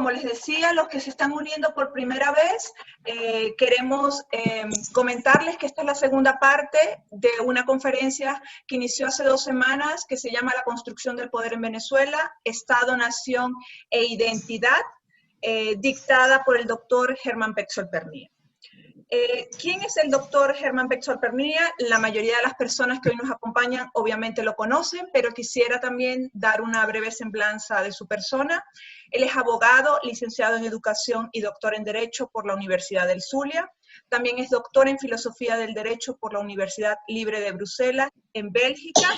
Como les decía, los que se están uniendo por primera vez, queremos comentarles que esta es la segunda parte de una conferencia que inició hace 2 semanas, que se llama La construcción del poder en Venezuela, Estado, Nación e Identidad, dictada por el doctor Germán Peixold Pernia. ¿Quién es el doctor Germán Peixold Pernia? La mayoría de las personas que hoy nos acompañan obviamente lo conocen, pero quisiera también dar una breve semblanza de su persona. Él es abogado, licenciado en Educación y doctor en Derecho por la Universidad del Zulia. También es doctor en Filosofía del Derecho por la Universidad Libre de Bruselas, en Bélgica.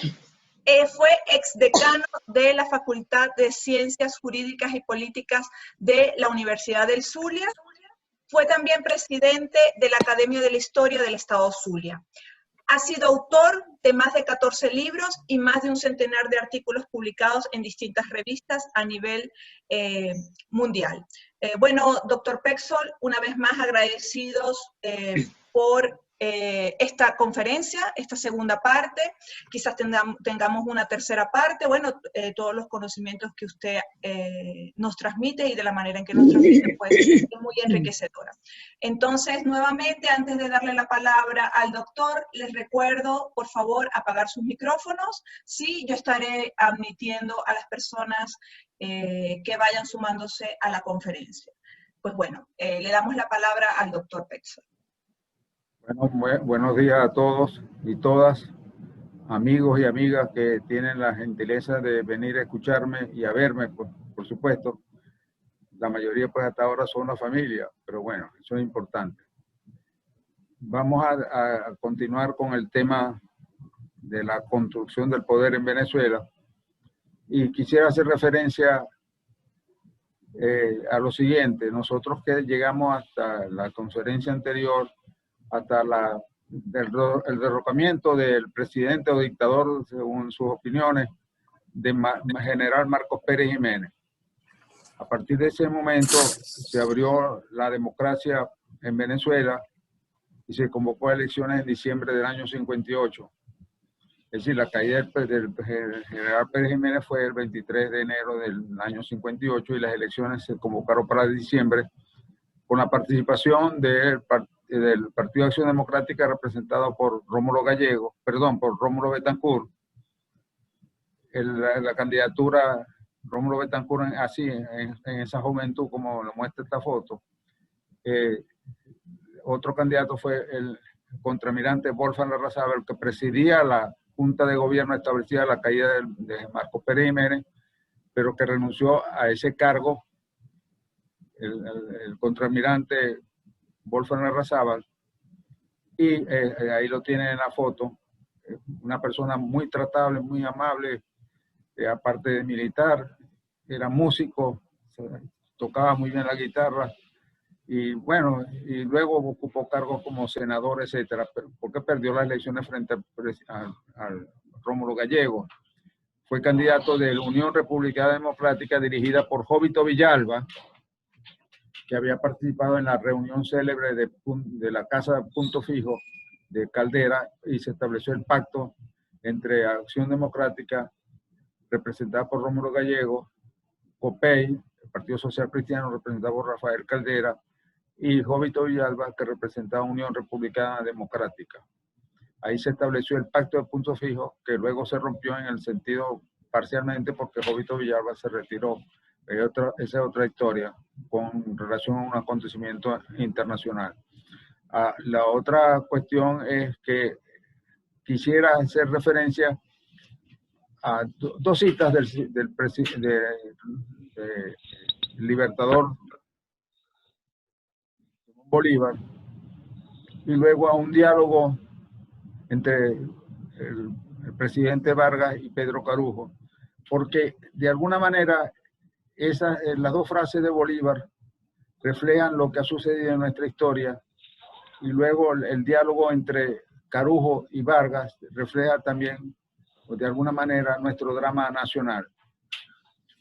Fue exdecano de la Facultad de Ciencias Jurídicas y Políticas de la Universidad del Zulia. Fue también presidente de la Academia de la Historia del Estado Zulia. Ha sido autor de más de 14 libros y más de un centenar de artículos publicados en distintas revistas a nivel mundial. Bueno, doctor Peixold, una vez más agradecidos por esta conferencia, esta segunda parte. Quizás tengamos una tercera parte. Bueno, todos los conocimientos que usted nos transmite y de la manera en que nos transmite, pues es muy enriquecedora. Entonces, nuevamente, antes de darle la palabra al doctor, les recuerdo, por favor, apagar sus micrófonos. Sí, yo estaré admitiendo a las personas que vayan sumándose a la conferencia. Pues bueno, le damos la palabra al doctor Peixold. Bueno, buenos días a todos y todas, amigos y amigas que tienen la gentileza de venir a escucharme y a verme, por supuesto. La mayoría pues hasta ahora son una familia, pero bueno, eso es importante. Vamos a continuar con el tema de la construcción del poder en Venezuela y quisiera hacer referencia a lo siguiente. Nosotros que llegamos hasta la conferencia anterior, hasta el derrocamiento del presidente o dictador, según sus opiniones, de general Marcos Pérez Jiménez. A partir de ese momento se abrió la democracia en Venezuela y se convocó a elecciones en diciembre del año 58. Es decir, la caída del general Pérez Jiménez fue el 23 de enero del año 58 y las elecciones se convocaron para diciembre con la participación del Partido de Acción Democrática representado por Rómulo Betancourt. La candidatura Rómulo Betancourt, así en esa juventud como lo muestra esta foto. Otro candidato fue el contraalmirante Wolfgang Larrazábal, que presidía la Junta de Gobierno establecida a la caída de Marcos Pérez Jiménez, pero que renunció a ese cargo. El contraalmirante Wolfgang Larrazábal, y ahí lo tienen en la foto, una persona muy tratable, muy amable, aparte de militar, era músico, tocaba muy bien la guitarra, y bueno, y luego ocupó cargos como senador, etcétera, porque perdió las elecciones frente al Rómulo Gallego. Fue candidato de la Unión Republicana Democrática dirigida por Jovito Villalba, que había participado en la reunión célebre de la Casa Punto Fijo de Caldera, y se estableció el pacto entre Acción Democrática, representada por Rómulo Gallego, COPEI, el Partido Social Cristiano, representado por Rafael Caldera, y Jovito Villalba, que representaba Unión Republicana Democrática. Ahí se estableció el pacto de Punto Fijo, que luego se rompió en el sentido parcialmente porque Jovito Villalba se retiró. Esa es otra historia con relación a un acontecimiento internacional. La otra cuestión es que quisiera hacer referencia a dos citas del libertador Bolívar, y luego a un diálogo entre el presidente Vargas y Pedro Carujo, porque de alguna manera las dos frases de Bolívar reflejan lo que ha sucedido en nuestra historia, y luego el diálogo entre Carujo y Vargas refleja también, de alguna manera, nuestro drama nacional.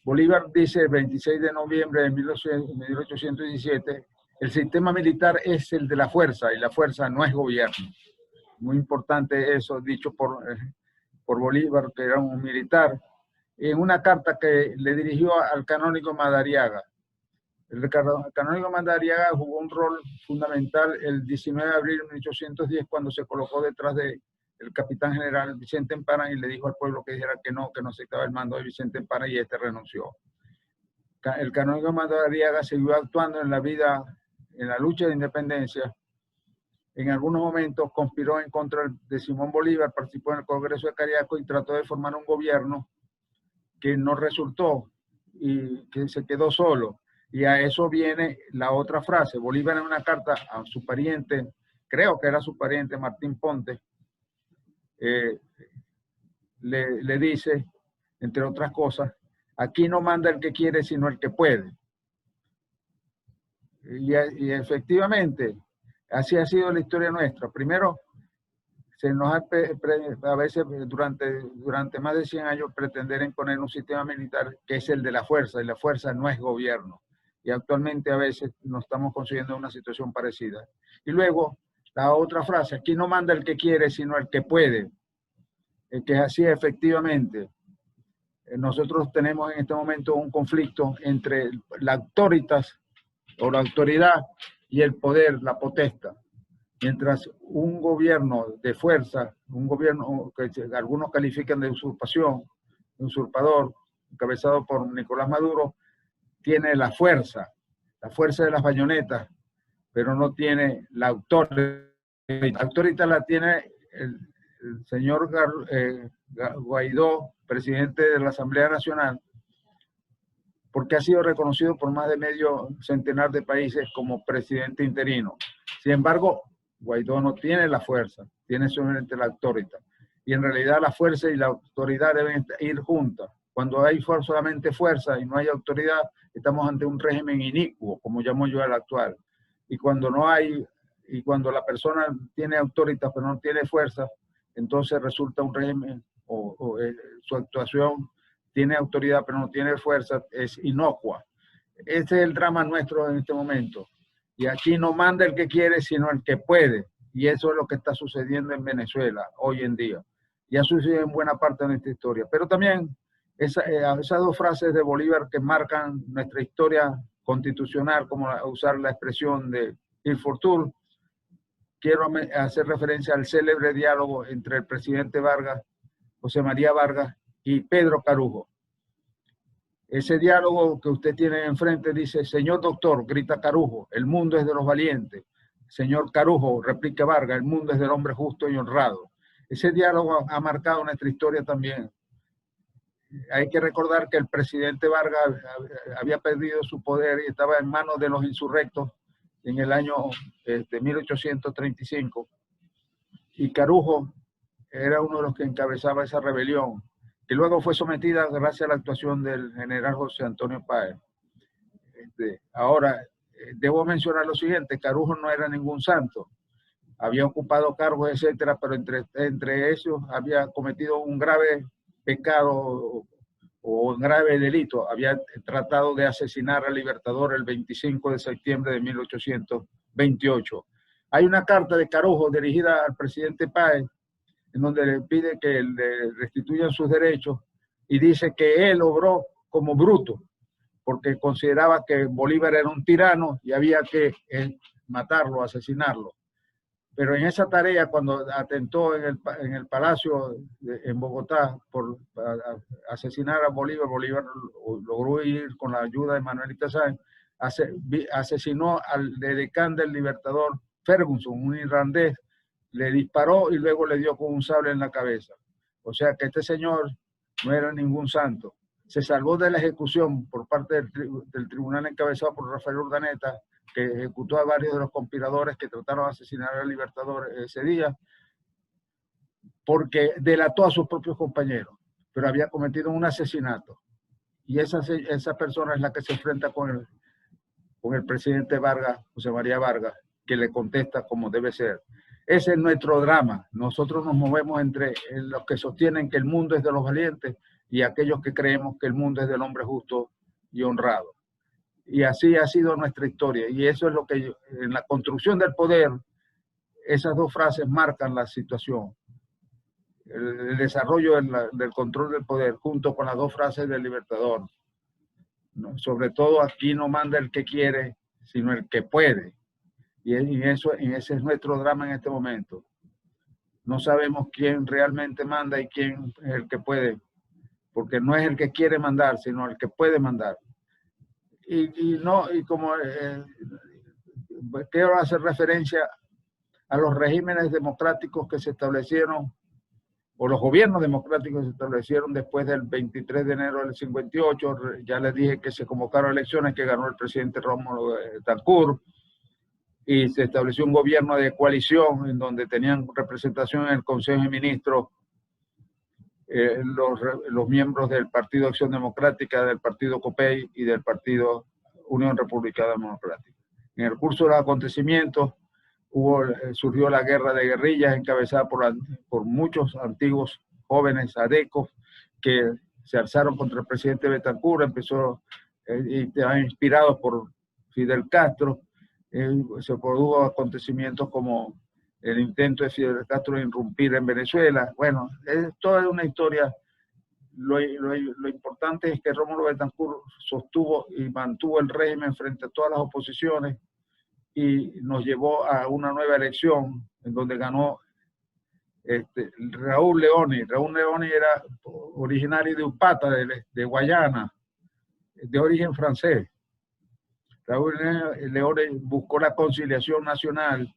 Bolívar dice el 26 de noviembre de 1817, el sistema militar es el de la fuerza y la fuerza no es gobierno. Muy importante eso, dicho por Bolívar, que era un militar, en una carta que le dirigió al canónigo Madariaga. El canónigo Madariaga jugó un rol fundamental el 19 de abril de 1810 cuando se colocó detrás del capitán general Vicente Empana y le dijo al pueblo que dijera que no aceptaba el mando de Vicente Empana, y este renunció. El canónigo Madariaga siguió actuando en la vida, en la lucha de independencia. En algunos momentos conspiró en contra de Simón Bolívar, participó en el Congreso de Cariaco y trató de formar un gobierno que no resultó y que se quedó solo. Y a eso viene la otra frase. Bolívar, en una carta a su pariente, creo que era su pariente Martín Ponte, le dice, entre otras cosas, aquí no manda el que quiere, sino el que puede. Y efectivamente, así ha sido la historia nuestra. Primero, se nos ha a veces durante más de 100 años pretender imponer un sistema militar que es el de la fuerza, y la fuerza no es gobierno. Y actualmente a veces nos estamos consiguiendo una situación parecida. Y luego, la otra frase, aquí no manda el que quiere, sino el que puede. Que es así efectivamente. Nosotros tenemos en este momento un conflicto entre la autoritas o la autoridad y el poder, la potestad. Mientras un gobierno de fuerza, un gobierno que algunos califican de usurpación, usurpador, encabezado por Nicolás Maduro, tiene la fuerza de las bayonetas, pero no tiene la autoridad. La autoridad la tiene el señor Guaidó, presidente de la Asamblea Nacional, porque ha sido reconocido por más de medio centenar de países como presidente interino. Sin embargo, Guaidó no tiene la fuerza, tiene solamente la autoridad. Y en realidad la fuerza y la autoridad deben ir juntas. Cuando hay solamente fuerza y no hay autoridad, estamos ante un régimen inicuo, como llamo yo el actual. Y cuando no hay, y cuando la persona tiene autoridad pero no tiene fuerza, entonces resulta un régimen su actuación tiene autoridad pero no tiene fuerza, es inocua. Ese es el drama nuestro en este momento. Y aquí no manda el que quiere, sino el que puede. Y eso es lo que está sucediendo en Venezuela hoy en día. Y ha sucedido en buena parte de nuestra historia. Pero también esas dos frases de Bolívar que marcan nuestra historia constitucional, como usar la expresión de Il Fortul, quiero hacer referencia al célebre diálogo entre el presidente Vargas, José María Vargas, y Pedro Carujo. Ese diálogo que usted tiene enfrente dice: señor doctor, grita Carujo, el mundo es de los valientes. Señor Carujo, replica Vargas, el mundo es del hombre justo y honrado. Ese diálogo ha marcado nuestra historia también. Hay que recordar que el presidente Vargas había perdido su poder y estaba en manos de los insurrectos en el año 1835. Y Carujo era uno de los que encabezaba esa rebelión, que luego fue sometida gracias a la actuación del general José Antonio Páez. Ahora, debo mencionar lo siguiente: Carujo no era ningún santo, había ocupado cargos, etcétera, pero entre ellos había cometido un grave pecado o un grave delito. Había tratado de asesinar al Libertador el 25 de septiembre de 1828. Hay una carta de Carujo dirigida al presidente Páez, en donde le pide que le restituyan sus derechos, y dice que él obró como bruto, porque consideraba que Bolívar era un tirano y había que matarlo, asesinarlo. Pero en esa tarea, cuando atentó en el Palacio en Bogotá por asesinar a Bolívar, Bolívar logró ir con la ayuda de Manuelita Sáenz, asesinó al edecán del Libertador, Ferguson, un irlandés, le disparó y luego le dio con un sable en la cabeza. O sea que este señor no era ningún santo. Se salvó de la ejecución por parte del tribunal encabezado por Rafael Urdaneta, que ejecutó a varios de los conspiradores que trataron de asesinar al Libertador ese día, porque delató a sus propios compañeros, pero había cometido un asesinato. Y esa persona es la que se enfrenta con el presidente Vargas, José María Vargas, que le contesta como debe ser. Ese es nuestro drama. Nosotros nos movemos entre los que sostienen que el mundo es de los valientes y aquellos que creemos que el mundo es del hombre justo y honrado. Y así ha sido nuestra historia. Y eso es lo que en la construcción del poder, esas dos frases marcan la situación. El desarrollo del control del poder, junto con las dos frases del Libertador. ¿no? Sobre todo aquí no manda el que quiere, sino el que puede. Y ese es nuestro drama en este momento. No sabemos quién realmente manda y quién es el que puede, porque no es el que quiere mandar, sino el que puede mandar. Y como quiero hacer referencia a los regímenes democráticos que se establecieron, o los gobiernos democráticos que se establecieron después del 23 de enero del 58. Ya les dije que se convocaron elecciones, que ganó el presidente Rómulo Betancourt, y se estableció un gobierno de coalición en donde tenían representación en el Consejo de Ministros los miembros del Partido Acción Democrática, del Partido COPEI y del Partido Unión Republicana Democrática. En el curso de los acontecimientos surgió la guerra de guerrillas encabezada por muchos antiguos jóvenes adecos que se alzaron contra el presidente Betancourt, inspirados por Fidel Castro. Se produjo acontecimientos como el intento de Fidel Castro de irrumpir en Venezuela. Bueno, es toda una historia. Lo importante es que Rómulo Betancourt sostuvo y mantuvo el régimen frente a todas las oposiciones y nos llevó a una nueva elección en donde ganó Raúl Leoni. Raúl Leoni era originario de Upata, de Guayana, de origen francés. Raúl Leoni buscó la conciliación nacional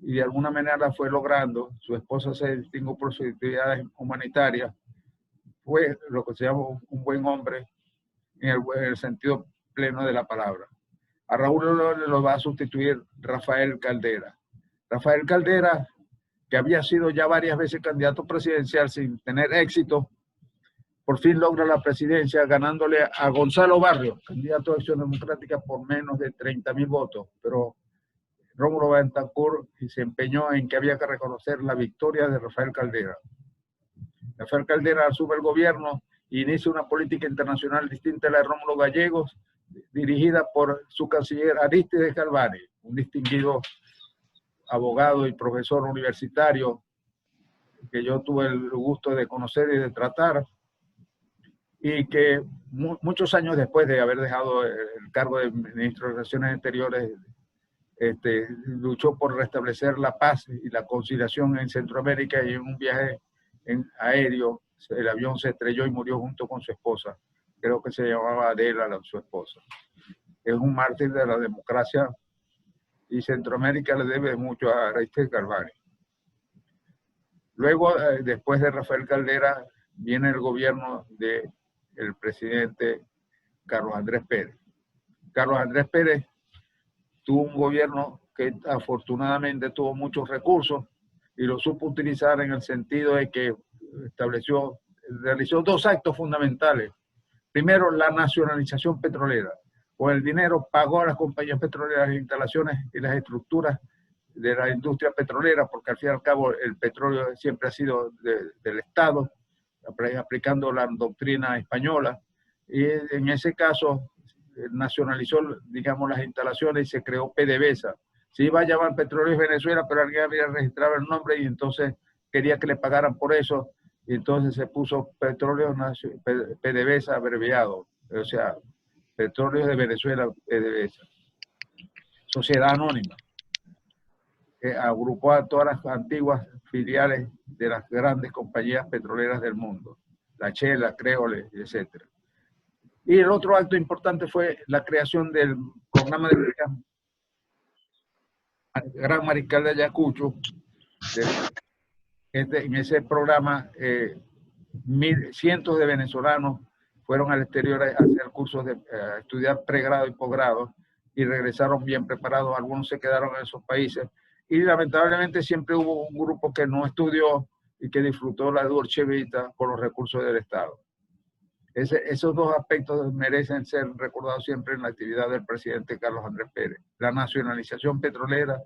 y de alguna manera la fue logrando. Su esposa se distinguió por sus actividades humanitarias. Fue lo que se llama un buen hombre en el sentido pleno de la palabra. A Raúl lo va a sustituir Rafael Caldera. Rafael Caldera, que había sido ya varias veces candidato presidencial sin tener éxito, por fin logra la presidencia ganándole a Gonzalo Barrios, candidato de Acción Democrática, por menos de 30.000 votos. Pero Rómulo Betancourt se empeñó en que había que reconocer la victoria de Rafael Caldera. Rafael Caldera asume el gobierno e inicia una política internacional distinta a la de Rómulo Gallegos, dirigida por su canciller Arístides Galvani, un distinguido abogado y profesor universitario que yo tuve el gusto de conocer y de tratar, y que muchos años después de haber dejado el cargo de ministro de Relaciones Exteriores, luchó por restablecer la paz y la conciliación en Centroamérica, y en un viaje aéreo el avión se estrelló y murió junto con su esposa. Creo que se llamaba Adela, su esposa. Es un mártir de la democracia y Centroamérica le debe mucho a Arístides Galvani. Luego, después de Rafael Caldera, viene el gobierno del presidente Carlos Andrés Pérez. Carlos Andrés Pérez tuvo un gobierno que afortunadamente tuvo muchos recursos y lo supo utilizar en el sentido de que realizó dos actos fundamentales. Primero, la nacionalización petrolera. Con el dinero pagó a las compañías petroleras las instalaciones y las estructuras de la industria petrolera, porque al fin y al cabo el petróleo siempre ha sido del Estado, aplicando la doctrina española, y en ese caso nacionalizó, digamos, las instalaciones y se creó PDVSA. Se iba a llamar Petróleos Venezuela, pero alguien había registrado el nombre y entonces quería que le pagaran por eso, y entonces se puso Petróleos PDVSA abreviado, o sea, Petróleos de Venezuela, PDVSA. Sociedad Anónima. Agrupó a todas las antiguas filiales de las grandes compañías petroleras del mundo, la Shell, la Creole, etc. Y el otro acto importante fue la creación del programa de becas Gran Mariscal de Ayacucho. En ese programa, cientos de venezolanos fueron al exterior a hacer cursos a estudiar pregrado y posgrado y regresaron bien preparados. Algunos se quedaron en esos países. Y lamentablemente siempre hubo un grupo que no estudió y que disfrutó la Dolce Vita con los recursos del Estado. Esos dos aspectos merecen ser recordados siempre en la actividad del presidente Carlos Andrés Pérez. La nacionalización petrolera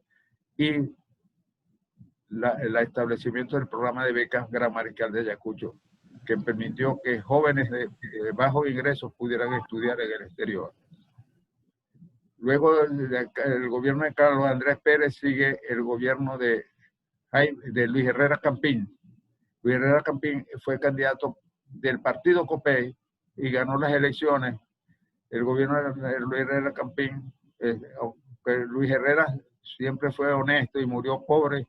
y el establecimiento del programa de becas Gran Mariscal de Ayacucho, que permitió que jóvenes de bajos ingresos pudieran estudiar en el exterior. Luego del gobierno de Carlos Andrés Pérez sigue el gobierno de Luis Herrera Campín. Luis Herrera Campín fue candidato del partido COPEI y ganó las elecciones el gobierno de Luis Herrera Campín, aunque Luis Herrera siempre fue honesto y murió pobre,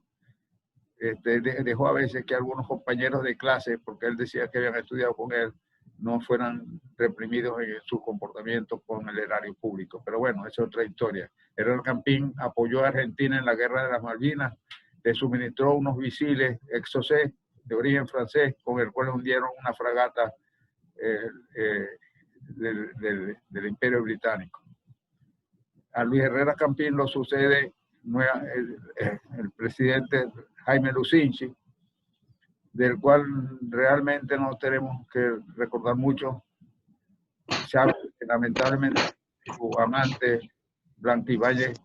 dejó a veces que algunos compañeros de clase, porque él decía que habían estudiado con él, no fueran reprimidos en su comportamiento con el erario público. Pero bueno, esa es otra historia. Herrera Campín apoyó a Argentina en la Guerra de las Malvinas, le suministró unos misiles Exocet de origen francés, con el cual hundieron una fragata del Imperio Británico. A Luis Herrera Campín lo sucede el presidente Jaime Lucinchi, del cual realmente no tenemos que recordar mucho. Sabe que lamentablemente su amante Blanquibáñez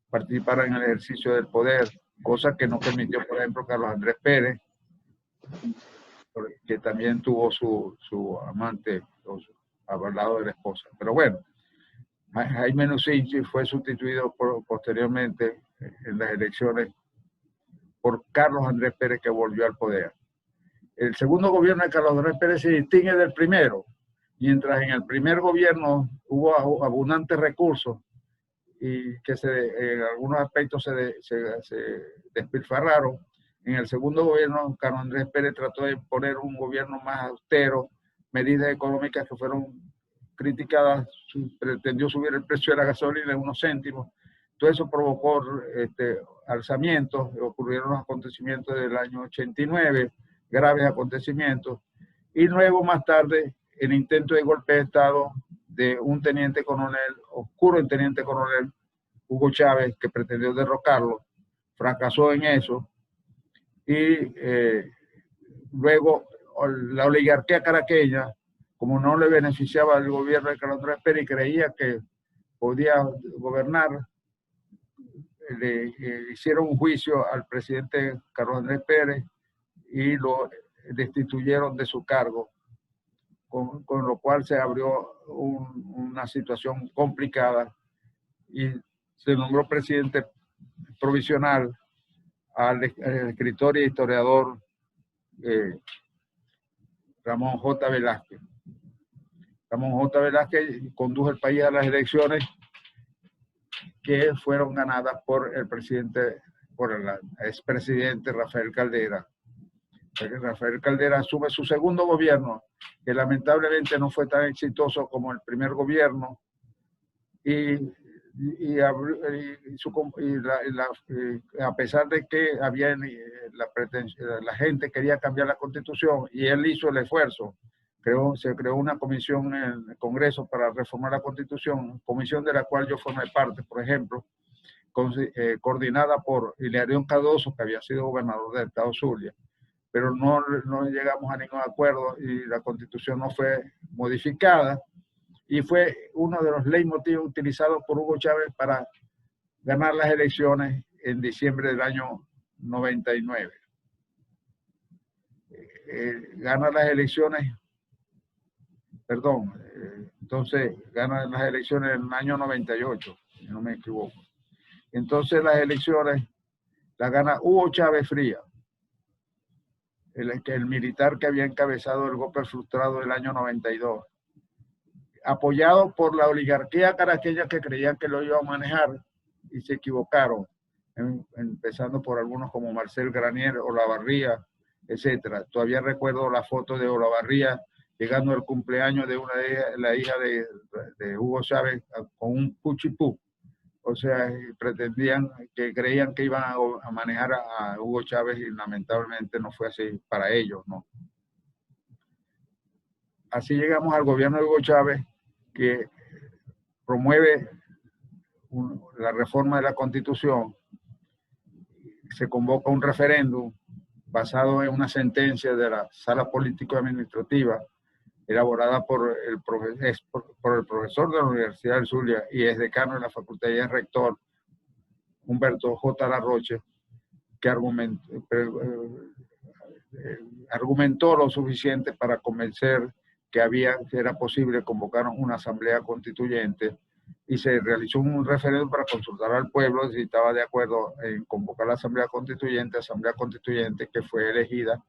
participara en el ejercicio del poder, cosa que no permitió, por ejemplo, Carlos Andrés Pérez, que también tuvo su amante al lado de la esposa. Pero bueno, Jaime Lucinchi fue sustituido posteriormente en las elecciones por Carlos Andrés Pérez, que volvió al poder. El segundo gobierno de Carlos Andrés Pérez se distingue del primero, mientras en el primer gobierno hubo abundantes recursos y que en algunos aspectos se despilfarraron. En el segundo gobierno, Carlos Andrés Pérez trató de poner un gobierno más austero, medidas económicas que fueron criticadas, pretendió subir el precio de la gasolina en unos céntimos. Todo eso provocó alzamientos, ocurrieron los acontecimientos del año 89, graves acontecimientos, y luego más tarde el intento de golpe de Estado de un teniente coronel, oscuro teniente coronel, Hugo Chávez, que pretendió derrocarlo, fracasó en eso, y luego la oligarquía caraqueña, como no le beneficiaba al gobierno de Carlos Andrés Pérez y creía que podía gobernar, le hicieron un juicio al presidente Carlos Andrés Pérez y lo destituyeron de su cargo, con lo cual se abrió una situación complicada y se nombró presidente provisional al escritor y historiador Ramón J. Velázquez. Ramón J. Velázquez condujo el país a las elecciones que fueron ganadas por el expresidente Rafael Caldera. Rafael Caldera asume su segundo gobierno, que lamentablemente no fue tan exitoso como el primer gobierno, a pesar de que había la gente quería cambiar la Constitución y él hizo el esfuerzo. Se creó una comisión en el Congreso para reformar la Constitución, comisión de la cual yo formé parte, por ejemplo, coordinada por Hilarión Cardoso, que había sido gobernador del estado Zulia, pero no llegamos a ningún acuerdo y la Constitución no fue modificada, y fue uno de los leitmotivos utilizados por Hugo Chávez para ganar las elecciones en diciembre del año 99. Gana las elecciones, entonces gana las elecciones en el año 98, si no me equivoco. Entonces las elecciones las gana Hugo Chávez Frías, el militar que había encabezado el golpe frustrado del año 92, apoyado por la oligarquía caraqueña, que creían que lo iba a manejar y se equivocaron, empezando por algunos como Marcel Granier, Olavarría, etcétera. Todavía recuerdo la foto de Olavarría llegando al cumpleaños de la hija de Hugo Chávez con un puchipú. O sea, creían que iban a manejar a Hugo Chávez y lamentablemente no fue así para ellos, ¿no? Así llegamos al gobierno de Hugo Chávez, que promueve la reforma de la Constitución. Se convoca un referéndum basado en una sentencia de la Sala Político-Administrativa elaborada por el profesor de la Universidad del Zulia y es decano de la facultad y es rector, Humberto J. Larroche, que argumentó lo suficiente para convencer que era posible convocar una asamblea constituyente, y se realizó un referéndum para consultar al pueblo si estaba de acuerdo en convocar la asamblea constituyente que fue elegida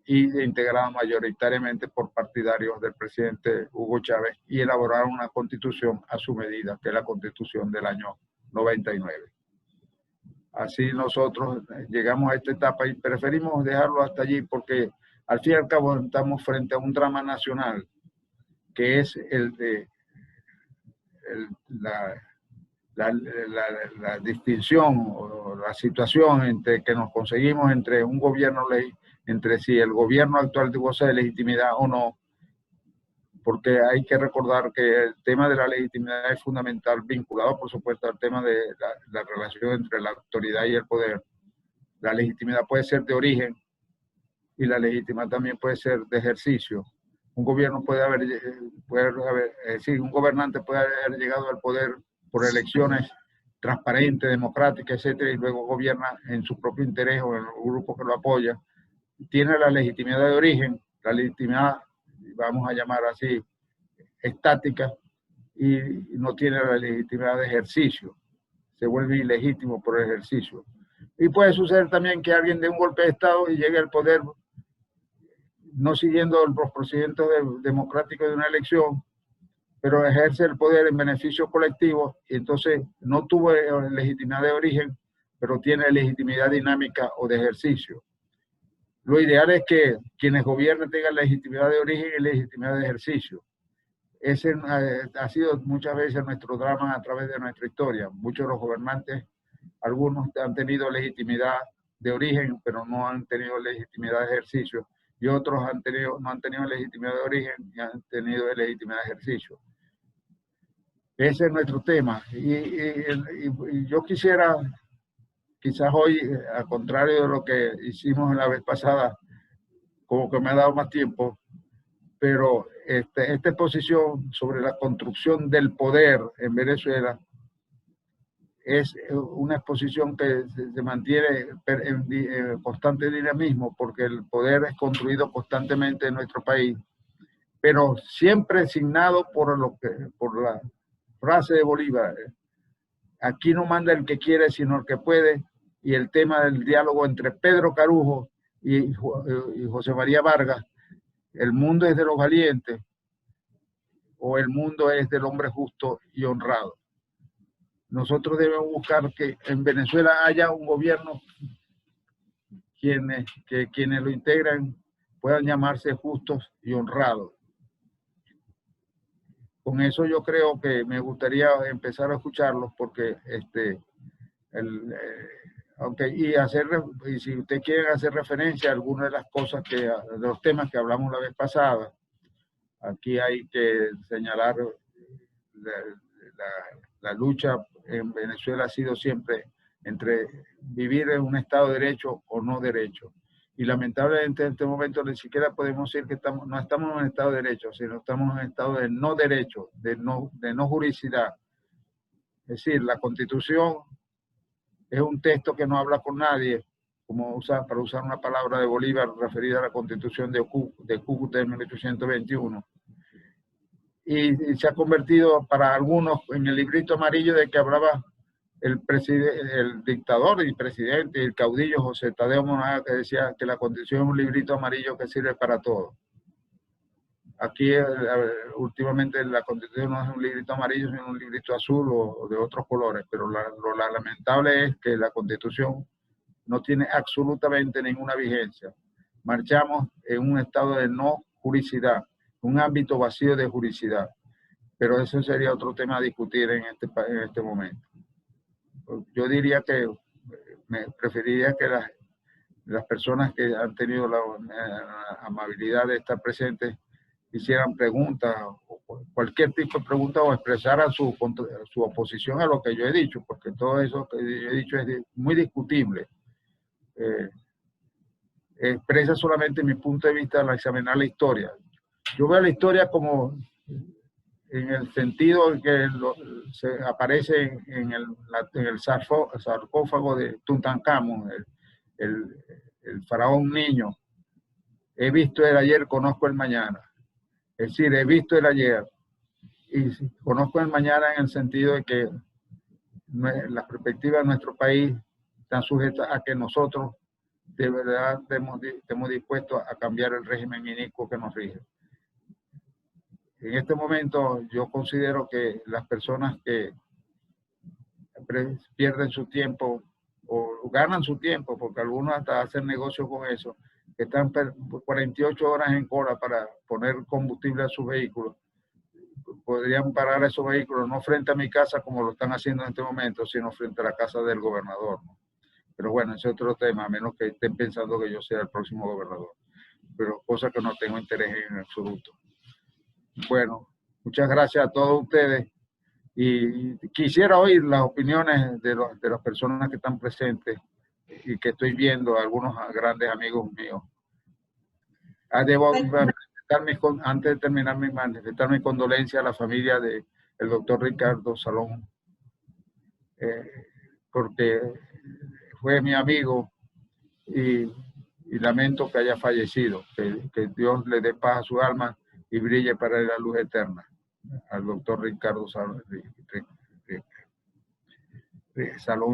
y integrada mayoritariamente por partidarios del presidente Hugo Chávez, y elaboraron una constitución a su medida, que es la constitución del año 99. Así nosotros llegamos a esta etapa y preferimos dejarlo hasta allí porque al fin y al cabo estamos frente a un drama nacional, que es el de la distinción o la situación entre que nos conseguimos entre un gobierno entre si el gobierno actual goza de legitimidad o no, porque hay que recordar que el tema de la legitimidad es fundamental, vinculado por supuesto al tema de la relación entre la autoridad y el poder. La legitimidad puede ser de origen y la legitimidad también puede ser de ejercicio. Un gobierno es decir, un gobernante puede haber llegado al poder por elecciones transparentes, democráticas, etcétera, y luego gobierna en su propio interés o en el grupo que lo apoya. Tiene la legitimidad de origen, la legitimidad, vamos a llamar así, estática, y no tiene la legitimidad de ejercicio. Se vuelve ilegítimo por ejercicio. Y puede suceder también que alguien dé un golpe de Estado y llegue al poder no siguiendo los procedimientos democráticos de una elección, pero ejerce el poder en beneficio colectivo y entonces no tuvo legitimidad de origen, pero tiene legitimidad dinámica o de ejercicio. Lo ideal es que quienes gobiernen tengan legitimidad de origen y legitimidad de ejercicio. Ese ha sido muchas veces nuestro drama a través de nuestra historia. Muchos de los gobernantes, algunos han tenido legitimidad de origen, pero no han tenido legitimidad de ejercicio. Y otros no han tenido legitimidad de origen y han tenido legitimidad de ejercicio. Ese es nuestro tema. Y yo quisiera, quizás hoy, al contrario de lo que hicimos la vez pasada, como que me ha dado más tiempo, pero esta exposición sobre la construcción del poder en Venezuela es una exposición que se mantiene en constante dinamismo, porque el poder es construido constantemente en nuestro país, pero siempre signado por la frase de Bolívar: aquí no manda el que quiere, sino el que puede, y el tema del diálogo entre Pedro Carujo y José María Vargas: el mundo es de los valientes o el mundo es del hombre justo y honrado. Nosotros debemos buscar que en Venezuela haya un gobierno que quienes lo integran puedan llamarse justos y honrados. Con eso yo creo que me gustaría empezar a escucharlos, porque y si usted quiere hacer referencia a algunas de las cosas de los temas que hablamos la vez pasada, aquí hay que señalar la lucha en Venezuela ha sido siempre entre vivir en un Estado de Derecho o no derecho. Y lamentablemente en este momento ni siquiera podemos decir que no estamos en un Estado de Derecho, sino estamos en un Estado de no derecho, de no juridicidad. Es decir, la Constitución es un texto que no habla con nadie, para usar una palabra de Bolívar referida a la Constitución de Cúcuta de 1821. Y se ha convertido para algunos en el librito amarillo de que hablaba el dictador y presidente y el caudillo José Tadeo Monaga, que decía que la Constitución es un librito amarillo que sirve para todo. Aquí últimamente la Constitución no es un librito amarillo, sino un librito azul o de otros colores, pero lo lamentable es que la Constitución no tiene absolutamente ninguna vigencia. Marchamos en un estado de no juridicidad, un ámbito vacío de juridicidad, pero eso sería otro tema a discutir en este momento. Yo diría que me preferiría que las personas que han tenido la amabilidad de estar presentes hicieran preguntas, o cualquier tipo de pregunta, o expresaran su oposición a lo que yo he dicho, porque todo eso que yo he dicho es muy discutible. Expresa solamente mi punto de vista al examinar la historia. Yo veo la historia como en el sentido en que se aparece en el sarcófago de Tutankamón, el faraón niño. He visto el ayer, conozco el mañana. Es decir, he visto el ayer y conozco el mañana en el sentido de que las perspectivas de nuestro país están sujetas a que nosotros de verdad estemos dispuestos a cambiar el régimen inicuo que nos rige. En este momento yo considero que las personas que pierden su tiempo o ganan su tiempo, porque algunos hasta hacen negocio con eso, que están 48 horas en cola para poner combustible a sus vehículos, podrían parar esos vehículos no frente a mi casa como lo están haciendo en este momento, sino frente a la casa del gobernador, ¿no? Pero bueno, ese es otro tema, a menos que estén pensando que yo sea el próximo gobernador, pero cosa que no tengo interés en absoluto. Bueno, muchas gracias a todos ustedes y quisiera oír las opiniones de las personas que están presentes y que estoy viendo, algunos grandes amigos míos. Debo antes de terminar, manifestar mi condolencia a la familia del doctor Ricardo Salón, porque fue mi amigo y lamento que haya fallecido. Que Dios le dé paz a su alma y brille para él la luz eterna. Al doctor Ricardo Salón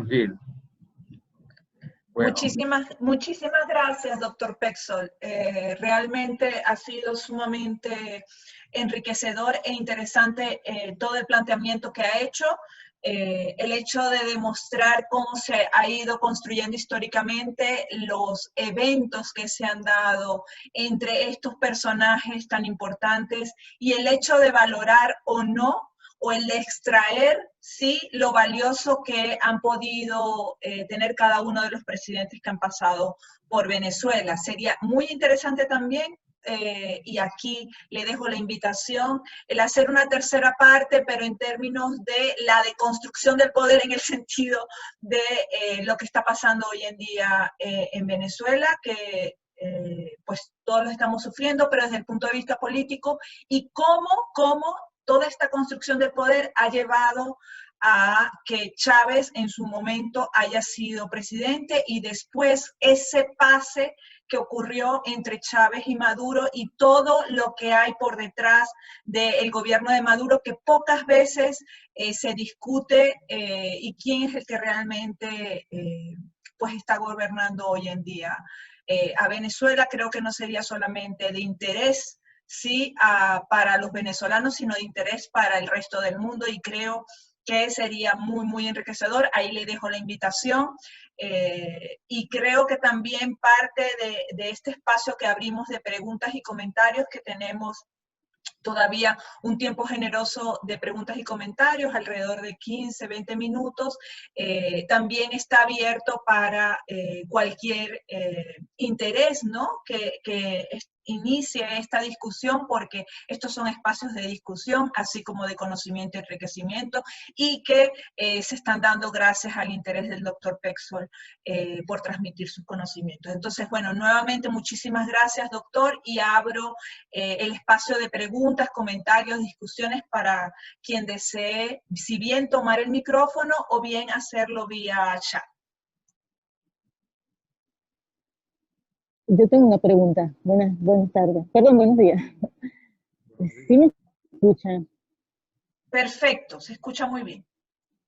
Gil. Bueno. Muchísimas gracias, doctor Pexol. Realmente ha sido sumamente enriquecedor e interesante todo el planteamiento que ha hecho. El hecho de demostrar cómo se ha ido construyendo históricamente los eventos que se han dado entre estos personajes tan importantes y el hecho de valorar o no, o el de extraer, sí, lo valioso que han podido tener cada uno de los presidentes que han pasado por Venezuela. Sería muy interesante también, y aquí le dejo la invitación, el hacer una tercera parte, pero en términos de la deconstrucción del poder en el sentido de lo que está pasando hoy en día en Venezuela, que pues todos lo estamos sufriendo, pero desde el punto de vista político, y cómo toda esta construcción del poder ha llevado a que Chávez en su momento haya sido presidente y después ese pase que ocurrió entre Chávez y Maduro y todo lo que hay por detrás del gobierno de Maduro, que pocas veces se discute y quién es el que realmente pues está gobernando hoy en día a Venezuela. Creo que no sería solamente de interés sí para los venezolanos, sino de interés para el resto del mundo, y creo que sería muy enriquecedor. Ahí le dejo la invitación y creo que también parte de este espacio que abrimos de preguntas y comentarios, que tenemos todavía un tiempo generoso de preguntas y comentarios, alrededor de 15, 20 minutos. También está abierto para cualquier interés, ¿no? que inicie esta discusión, porque estos son espacios de discusión, así como de conocimiento y enriquecimiento, y que se están dando gracias al interés del doctor Pexol por transmitir sus conocimientos. Entonces, bueno, nuevamente muchísimas gracias, doctor, y abro el espacio de preguntas, comentarios, discusiones para quien desee, si bien tomar el micrófono o bien hacerlo vía chat. Yo tengo una pregunta. Buenas tardes. Perdón, buenos días. ¿Sí me escuchan? Perfecto, se escucha muy bien.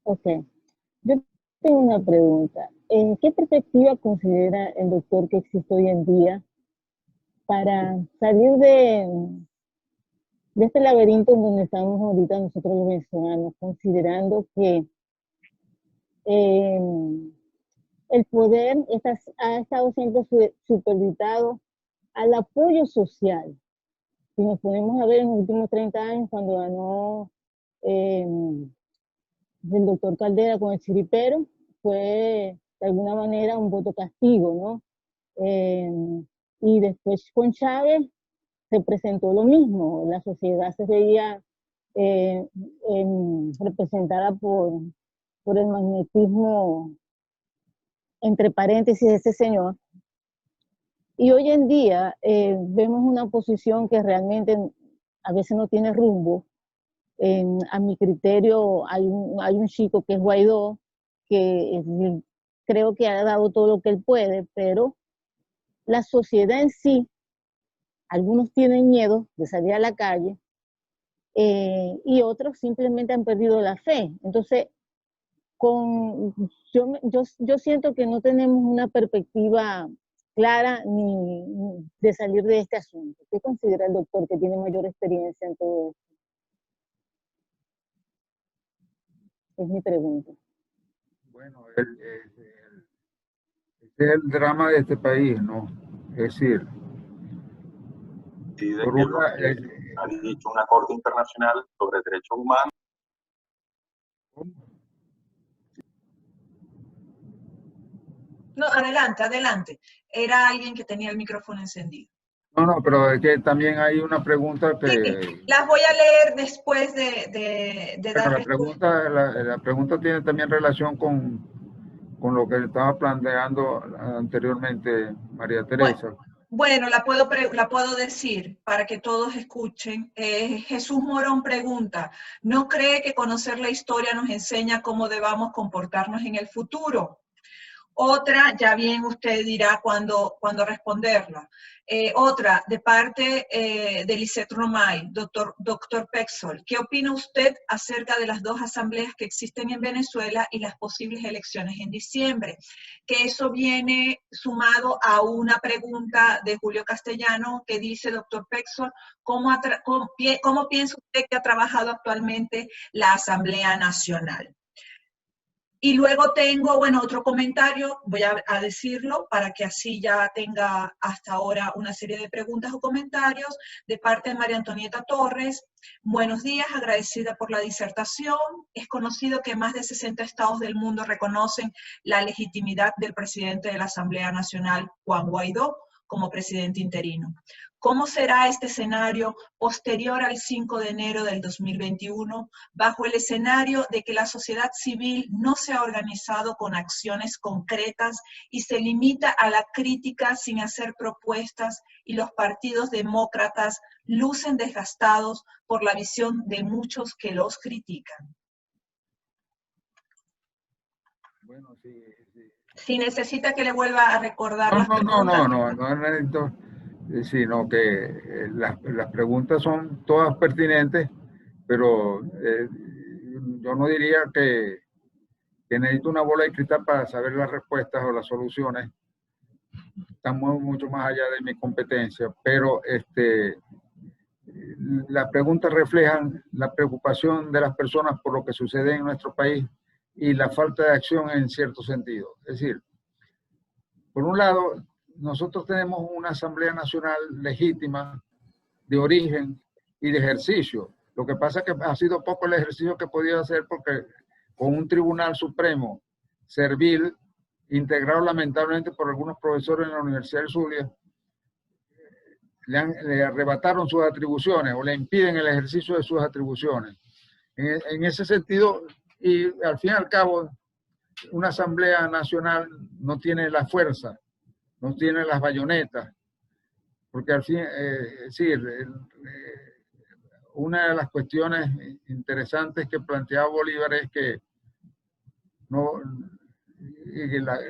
Ok. Yo tengo una pregunta. ¿Qué perspectiva considera el doctor que existe hoy en día para salir de este laberinto en donde estamos ahorita nosotros los venezolanos, considerando que el poder ha estado siempre supeditado al apoyo social? Si nos ponemos a ver en los últimos 30 años, cuando ganó el doctor Caldera con el chiripero, fue de alguna manera un voto castigo, ¿no? Y después con Chávez se presentó lo mismo. La sociedad se veía representada por el magnetismo, entre paréntesis, de ese señor. Y hoy en día vemos una posición que realmente a veces no tiene rumbo. A mi criterio hay un chico que es Guaidó, que creo que ha dado todo lo que él puede, pero la sociedad en sí, algunos tienen miedo de salir a la calle y otros simplemente han perdido la fe. Entonces, yo siento que no tenemos una perspectiva clara ni de salir de este asunto. ¿Qué considera el doctor que tiene mayor experiencia en todo esto? Es mi pregunta. Bueno, ese es el drama de este país, ¿no? Es decir, y de por que una, ha dicho una Corte Internacional sobre Derechos Humanos. No, adelante, adelante. Era alguien que tenía el micrófono encendido. No, pero es que también hay una pregunta que... Sí, las voy a leer después de bueno, dar la respuesta. la pregunta tiene también relación con lo que estaba planteando anteriormente María Teresa. Bueno, la puedo decir para que todos escuchen. Jesús Morón pregunta, ¿no cree que conocer la historia nos enseña cómo debamos comportarnos en el futuro? Otra, ya bien usted dirá cuándo responderla. Otra, de parte de Lisette Romay, doctor Pexol. ¿Qué opina usted acerca de las dos asambleas que existen en Venezuela y las posibles elecciones en diciembre? Que eso viene sumado a una pregunta de Julio Castellano que dice, doctor Pexol, ¿cómo piensa usted que ha trabajado actualmente la Asamblea Nacional? Y luego tengo, bueno, otro comentario, voy a decirlo para que así ya tenga hasta ahora una serie de preguntas o comentarios de parte de María Antonieta Torres. Buenos días, agradecida por la disertación. Es conocido que más de 60 estados del mundo reconocen la legitimidad del presidente de la Asamblea Nacional, Juan Guaidó, como presidente interino. ¿Cómo será este escenario posterior al 5 de enero del 2021, bajo el escenario de que la sociedad civil no se ha organizado con acciones concretas y se limita a la crítica sin hacer propuestas y los partidos demócratas lucen desgastados por la visión de muchos que los critican? Bueno, sí. Si necesita que le vuelva a recordar las preguntas. No necesito, sino que las preguntas son todas pertinentes, pero yo no diría que necesito una bola de cristal para saber las respuestas o las soluciones. Están mucho más allá de mi competencia, pero las preguntas reflejan la preocupación de las personas por lo que sucede en nuestro país y la falta de acción en cierto sentido. Es decir, por un lado, nosotros tenemos una Asamblea Nacional legítima, de origen y de ejercicio. Lo que pasa es que ha sido poco el ejercicio que he podido hacer porque con un Tribunal Supremo servil, integrado lamentablemente por algunos profesores en la Universidad del Zulia, le arrebataron sus atribuciones o le impiden el ejercicio de sus atribuciones. En ese sentido, y al fin y al cabo, una Asamblea Nacional no tiene la fuerza, no tiene las bayonetas, porque al fin, una de las cuestiones interesantes que planteaba Bolívar es que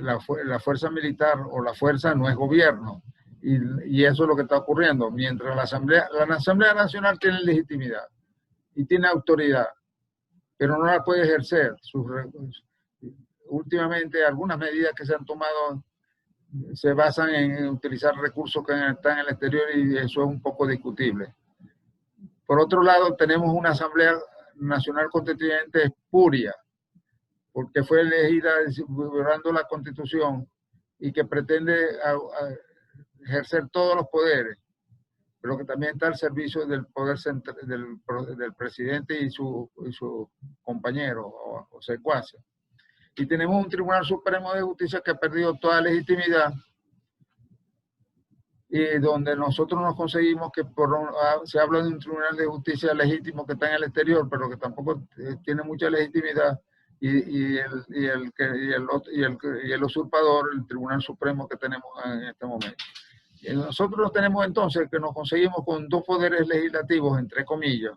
la fuerza militar o la fuerza no es gobierno, y eso es lo que está ocurriendo. Mientras la Asamblea Nacional tiene legitimidad y tiene autoridad, pero no la puede ejercer. Últimamente algunas medidas que se han tomado se basan en utilizar recursos que están en el exterior y eso es un poco discutible. Por otro lado, tenemos una Asamblea Nacional Constituyente espuria, porque fue elegida violando la Constitución y que pretende ejercer todos los poderes, pero que también está al servicio del poder del presidente y su compañero o secuaces. Y tenemos un Tribunal Supremo de Justicia que ha perdido toda legitimidad y donde nosotros nos conseguimos que se habla de un Tribunal de Justicia legítimo que está en el exterior, pero que tampoco tiene mucha legitimidad, y el usurpador, el Tribunal Supremo que tenemos en este momento. Y nosotros tenemos entonces que nos conseguimos con dos poderes legislativos, entre comillas,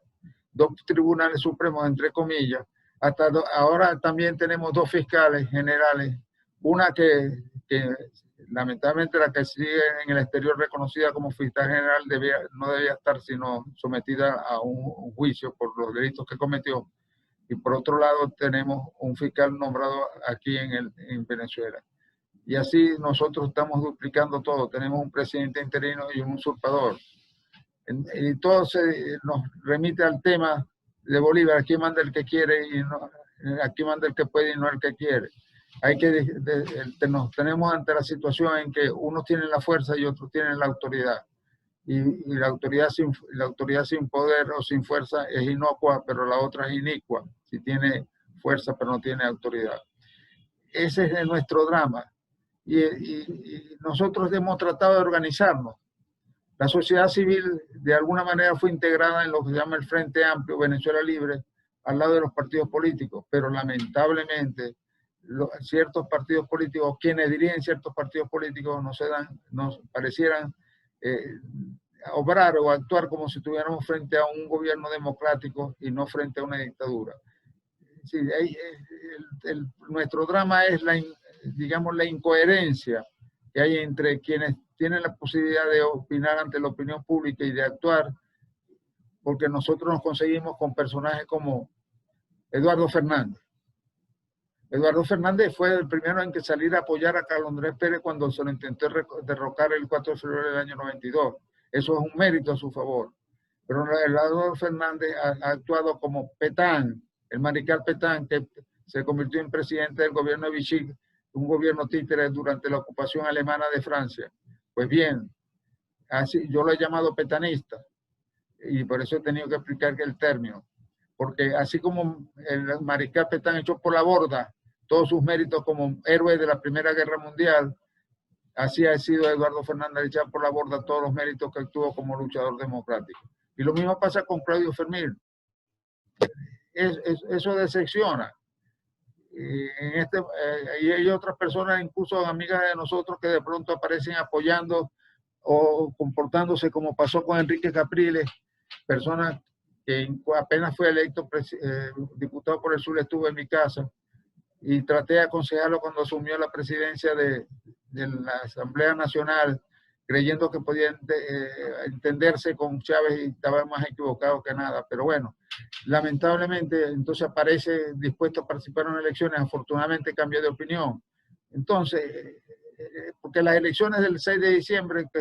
dos tribunales supremos, entre comillas. Hasta ahora también tenemos dos fiscales generales, una que lamentablemente la que sigue en el exterior reconocida como fiscal general no debía estar sino sometida a un juicio por los delitos que cometió. Y por otro lado tenemos un fiscal nombrado aquí en Venezuela. Y así nosotros estamos duplicando todo. Tenemos un presidente interino y un usurpador. Y todo nos remite al tema de Bolívar. Aquí manda el que quiere y no, aquí manda el que puede y no el que quiere. Tenemos ante la situación en que unos tienen la fuerza y otros tienen la autoridad. Y la autoridad sin poder o sin fuerza es inocua, pero la otra es inicua. Si tiene fuerza pero no tiene autoridad. Ese es nuestro drama. Y nosotros hemos tratado de organizarnos. La sociedad civil de alguna manera fue integrada en lo que se llama el Frente Amplio Venezuela Libre al lado de los partidos políticos, pero lamentablemente ciertos partidos políticos, quienes dirigen ciertos partidos políticos, nos parecieran obrar o actuar como si estuviéramos frente a un gobierno democrático y no frente a una dictadura. Sí, nuestro drama es digamos, la incoherencia que hay entre quienes tienen la posibilidad de opinar ante la opinión pública y de actuar, porque nosotros nos conseguimos con personajes como Eduardo Fernández. Eduardo Fernández fue el primero en que salir a apoyar a Carlos Andrés Pérez cuando se lo intentó derrocar el 4 de febrero del año 92. Eso es un mérito a su favor. Pero Eduardo Fernández ha actuado como Pétain, el mariscal Pétain, que se convirtió en presidente del gobierno de Vichy, un gobierno títere durante la ocupación alemana de Francia. Pues bien, así, yo lo he llamado petanista y por eso he tenido que explicar el término. Porque así como el mariscal Pétain echó por la borda todos sus méritos como héroe de la Primera Guerra Mundial, así ha sido Eduardo Fernández echar por la borda todos los méritos que tuvo como luchador democrático. Y lo mismo pasa con Claudio Fermín. Eso decepciona. Y hay otras personas, incluso amigas de nosotros, que de pronto aparecen apoyando o comportándose como pasó con Enrique Capriles, persona que apenas fue electo diputado por el Sur, estuvo en mi casa y traté de aconsejarlo cuando asumió la presidencia de la Asamblea Nacional, creyendo que podía entenderse con Chávez y estaba más equivocado que nada. Pero bueno, lamentablemente entonces aparece dispuesto a participar en elecciones, afortunadamente cambió de opinión. Entonces, porque las elecciones del 6 de diciembre que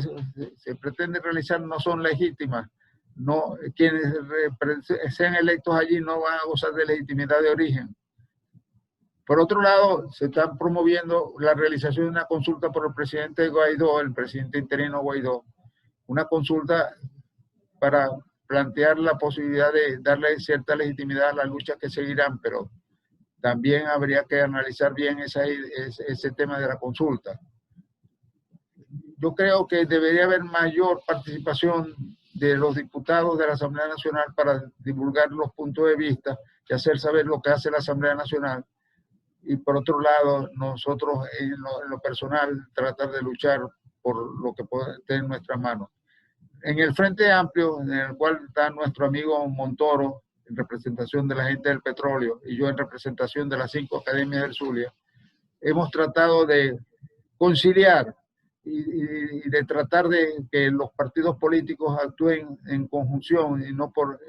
se pretende realizar no son legítimas, no, quienes sean electos allí no van a gozar de legitimidad de origen. Por otro lado, se está promoviendo la realización de una consulta por el presidente Guaidó, el presidente interino Guaidó, una consulta para plantear la posibilidad de darle cierta legitimidad a las luchas que seguirán, pero también habría que analizar bien ese tema de la consulta. Yo creo que debería haber mayor participación de los diputados de la Asamblea Nacional para divulgar los puntos de vista y hacer saber lo que hace la Asamblea Nacional. Y por otro lado, nosotros en lo personal tratar de luchar por lo que puede tener en nuestras manos. En el Frente Amplio, en el cual está nuestro amigo Montoro, en representación de la gente del petróleo, y yo en representación de las 5 academias del Zulia, hemos tratado de conciliar y de tratar de que los partidos políticos actúen en conjunción y no por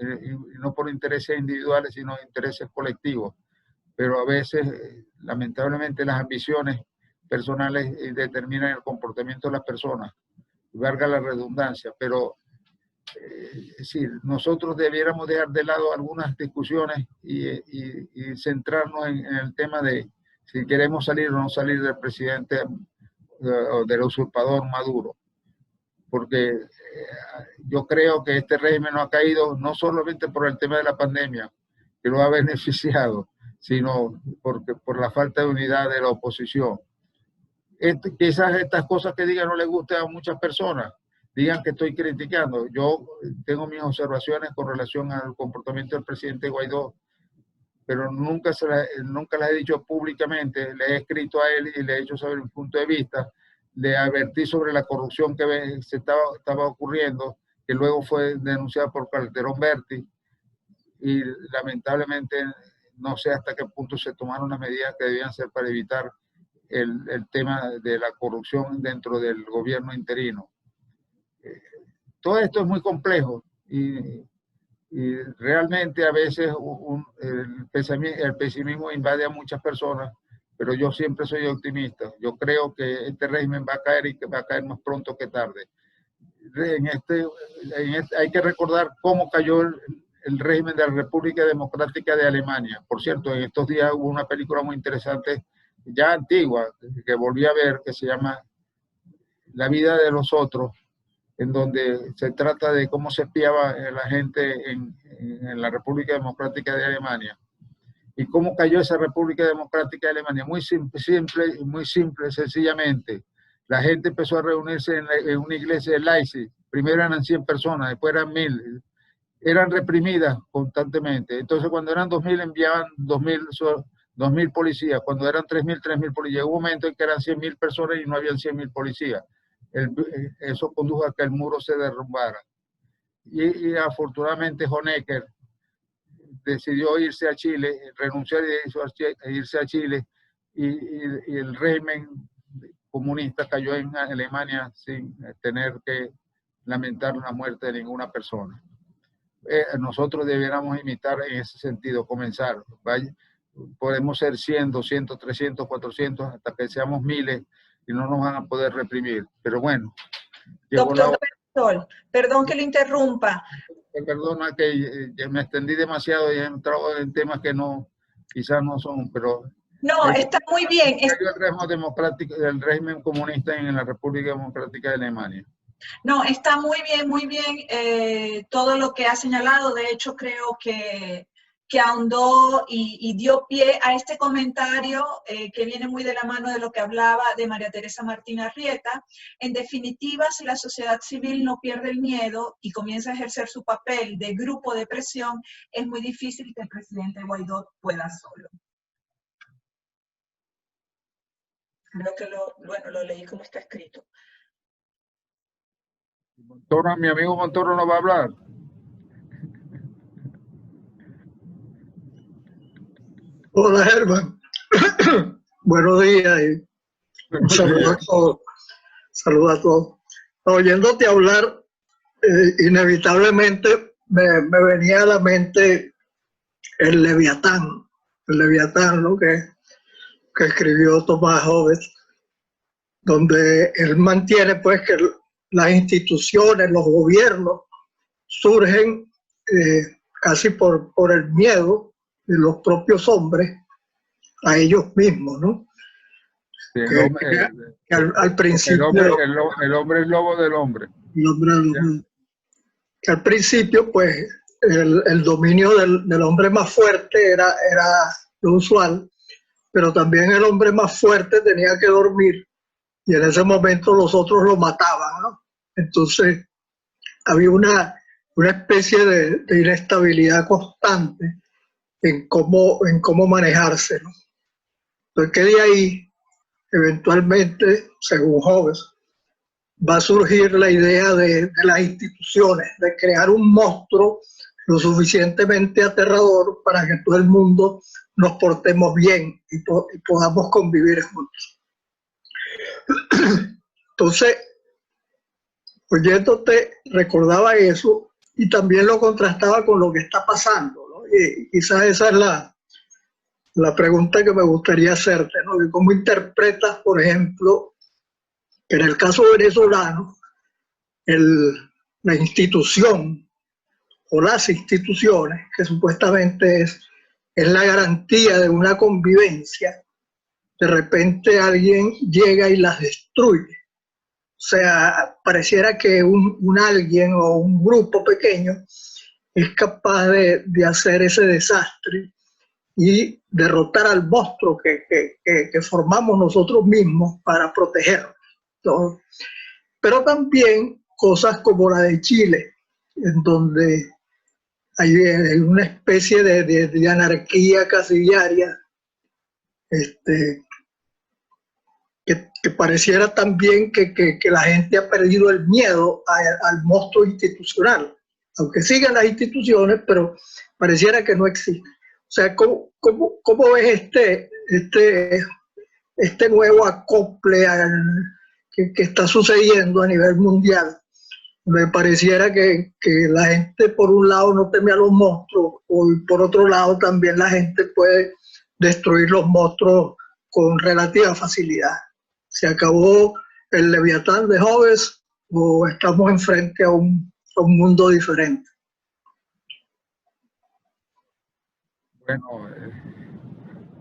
intereses individuales, sino intereses colectivos. Pero a veces, lamentablemente, las ambiciones personales determinan el comportamiento de las personas, valga la redundancia, pero sí, nosotros debiéramos dejar de lado algunas discusiones y centrarnos en el tema de si queremos salir o no salir del presidente o del usurpador Maduro, porque yo creo que este régimen no ha caído no solamente por el tema de la pandemia, que lo ha beneficiado, sino por la falta de unidad de la oposición. Quizás estas cosas que digan no les gusten a muchas personas, digan que estoy criticando. Yo tengo mis observaciones con relación al comportamiento del presidente Guaidó, pero nunca las he dicho públicamente. Le he escrito a él y le he hecho saber mi punto de vista, le advertí sobre la corrupción que estaba ocurriendo, que luego fue denunciada por Calderón Berti, y lamentablemente no sé hasta qué punto se tomaron las medidas que debían ser para evitar el tema de la corrupción dentro del gobierno interino. Todo esto es muy complejo y realmente a veces el pesimismo invade a muchas personas pero yo siempre soy optimista. Yo creo que este régimen va a caer y que va a caer más pronto que tarde. Hay que recordar cómo cayó el régimen de la República Democrática de Alemania. Por cierto, en estos días hubo una película muy interesante, ya antigua, que volví a ver, que se llama La vida de los otros, en donde se trata de cómo se espiaba la gente en la República Democrática de Alemania y cómo cayó esa República Democrática de Alemania. Muy simple, sencillamente. La gente empezó a reunirse en una iglesia de Leipzig. Primero eran 100 personas, después eran 1000. Eran reprimidas constantemente. Entonces, cuando eran 2000, enviaban 2000 policías. Cuando eran 3000 policías. Llegó un momento en que eran 100.000 personas y no habían 100.000 policías. Eso condujo a que el muro se derrumbara. Y afortunadamente Honecker decidió irse a Chile, renunciar e irse a Chile, y el régimen comunista cayó en Alemania sin tener que lamentar la muerte de ninguna persona. Nosotros debiéramos imitar en ese sentido, comenzar. Podemos ser 100, 200, 300, 400, hasta que seamos miles y no nos van a poder reprimir. Pero bueno. Doctor Bertol, perdón que le interrumpa. Perdona que me extendí demasiado y he entrado en temas que no, quizás no son, pero... No, está muy bien. El régimen comunista en la República Democrática de Alemania. No, está muy bien todo lo que ha señalado. De hecho, creo que ahondó y dio pie a este comentario que viene muy de la mano de lo que hablaba de María Teresa Martín Arrieta. En definitiva, si la sociedad civil no pierde el miedo y comienza a ejercer su papel de grupo de presión, es muy difícil que el presidente Guaidó pueda solo. Creo que lo leí como está escrito. Montoro, mi amigo Montoro no va a hablar. Hola, Germán. Buenos días y un saludo a todos. Saludos a todos. Oyéndote hablar, inevitablemente me venía a la mente el Leviatán, ¿no? que escribió Tomás Hobbes, donde él mantiene pues que las instituciones, los gobiernos surgen casi por el miedo de los propios hombres a ellos mismos, ¿no? Sí, que al principio... El hombre es lobo del hombre. Que al principio, pues, el dominio del hombre más fuerte era lo usual, pero también el hombre más fuerte tenía que dormir y en ese momento los otros lo mataban, ¿no? Entonces, había una especie de inestabilidad constante en cómo manejarse, ¿no? Entonces, que de ahí, eventualmente, según Hobbes, va a surgir la idea de las instituciones, de crear un monstruo lo suficientemente aterrador para que todo el mundo nos portemos bien y podamos convivir juntos. Entonces, oyéndote, recordaba eso y también lo contrastaba con lo que está pasando, ¿no? Y quizás esa es la pregunta que me gustaría hacerte, ¿no? De cómo interpretas, por ejemplo, en el caso venezolano, la institución o las instituciones, que supuestamente es la garantía de una convivencia, de repente alguien llega y las destruye. O sea, pareciera que un alguien o un grupo pequeño es capaz de hacer ese desastre y derrotar al monstruo que formamos nosotros mismos para protegernos, ¿no? Pero también cosas como la de Chile, en donde hay una especie de anarquía casi diaria, que pareciera también que la gente ha perdido el miedo al monstruo institucional, aunque sigan las instituciones, pero pareciera que no existe. O sea, ¿cómo ves este nuevo acople que está sucediendo a nivel mundial? Me pareciera que la gente por un lado no teme a los monstruos, y por otro lado también la gente puede destruir los monstruos con relativa facilidad. ¿Se acabó el Leviatán de Hobbes o estamos enfrente a un mundo diferente? Bueno,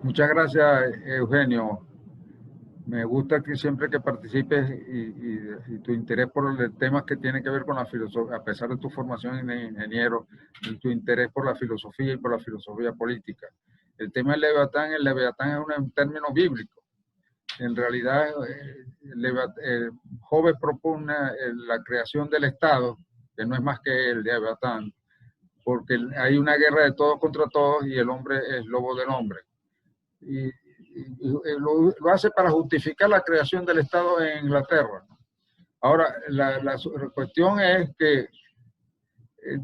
muchas gracias, Eugenio. Me gusta que siempre que participes y tu interés por los temas que tienen que ver con la filosofía, a pesar de tu formación en ingeniero, y tu interés por la filosofía y por la filosofía política. El tema del Leviatán es un término bíblico. En realidad, Hobbes propone la creación del Estado, que no es más que el Leviatán, porque hay una guerra de todos contra todos y el hombre es lobo del hombre. Y lo hace para justificar la creación del Estado en Inglaterra. Ahora, la cuestión es que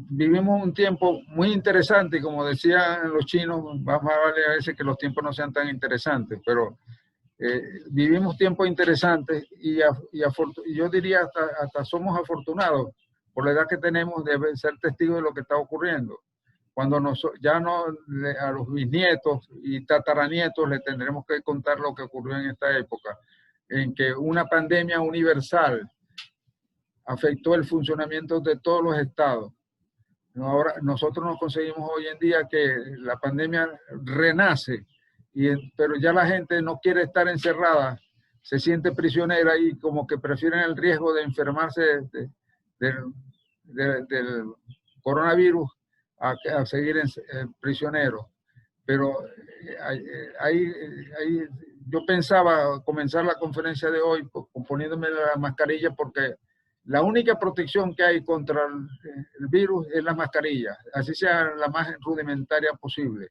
vivimos un tiempo muy interesante y como decían los chinos, más vale a veces que los tiempos no sean tan interesantes, pero vivimos tiempos interesantes y yo diría hasta somos afortunados por la edad que tenemos de ser testigos de lo que está ocurriendo. Cuando ya no a los bisnietos y tataranietos le tendremos que contar lo que ocurrió en esta época, en que una pandemia universal afectó el funcionamiento de todos los estados. Ahora nosotros nos conseguimos hoy en día que la pandemia renace, pero ya la gente no quiere estar encerrada, se siente prisionera y como que prefieren el riesgo de enfermarse del coronavirus a seguir prisioneros. Pero yo pensaba comenzar la conferencia de hoy poniéndome la mascarilla porque la única protección que hay contra el virus es la mascarilla, así sea la más rudimentaria posible.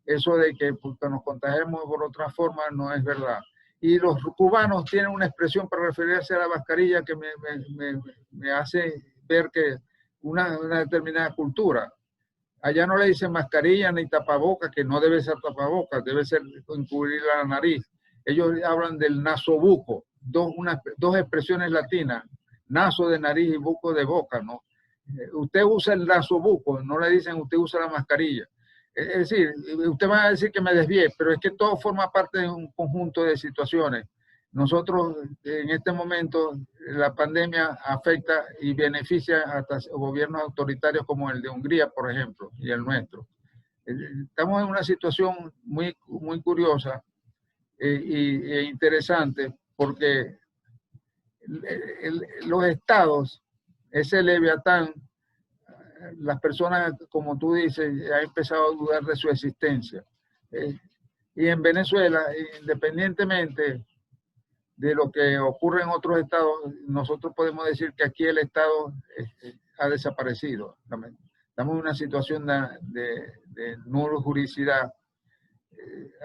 Eso de que nos contagiemos por otra forma no es verdad. Y los cubanos tienen una expresión para referirse a la mascarilla que me hace ver que una determinada cultura. Allá no le dicen mascarilla ni tapabocas, que no debe ser tapabocas, debe ser encubrir la nariz. Ellos hablan del nasobuco, dos expresiones latinas, naso de nariz y buco de boca, ¿no? Usted usa el nasobuco, no le dicen usted usa la mascarilla. Es decir, usted va a decir que me desvié, pero es que todo forma parte de un conjunto de situaciones. Nosotros, en este momento, la pandemia afecta y beneficia hasta gobiernos autoritarios como el de Hungría, por ejemplo, y el nuestro. Estamos en una situación muy, muy curiosa e interesante porque los estados, ese Leviatán, las personas, como tú dices, han empezado a dudar de su existencia. Y en Venezuela, independientemente de lo que ocurre en otros estados, nosotros podemos decir que aquí el Estado ha desaparecido. Estamos en una situación de nula juridicidad.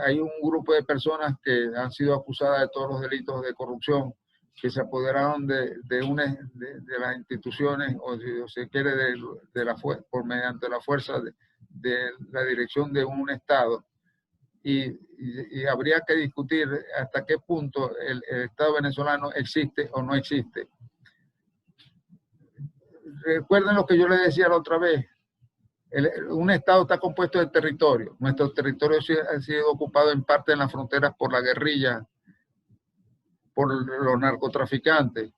Hay un grupo de personas que han sido acusadas de todos los delitos de corrupción, que se apoderaron de las instituciones, o si se quiere, por mediante la fuerza de la dirección de un Estado. Y habría que discutir hasta qué punto el Estado venezolano existe o no existe. Recuerden lo que yo les decía la otra vez. Un Estado está compuesto de territorios. Nuestro territorio ha sido ocupado en parte en las fronteras por la guerrilla, por los narcotraficantes.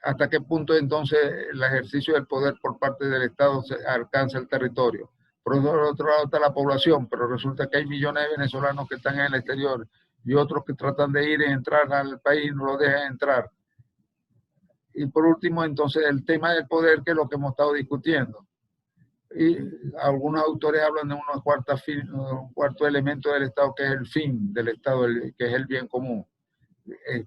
¿Hasta qué punto entonces el ejercicio del poder por parte del Estado alcanza el territorio? Por otro lado está la población, pero resulta que hay millones de venezolanos que están en el exterior y otros que tratan de ir y entrar al país y no lo dejan entrar. Y por último, entonces, el tema del poder, que es lo que hemos estado discutiendo. Y algunos autores hablan de un cuarto elemento del Estado, que es el fin del Estado, que es el bien común.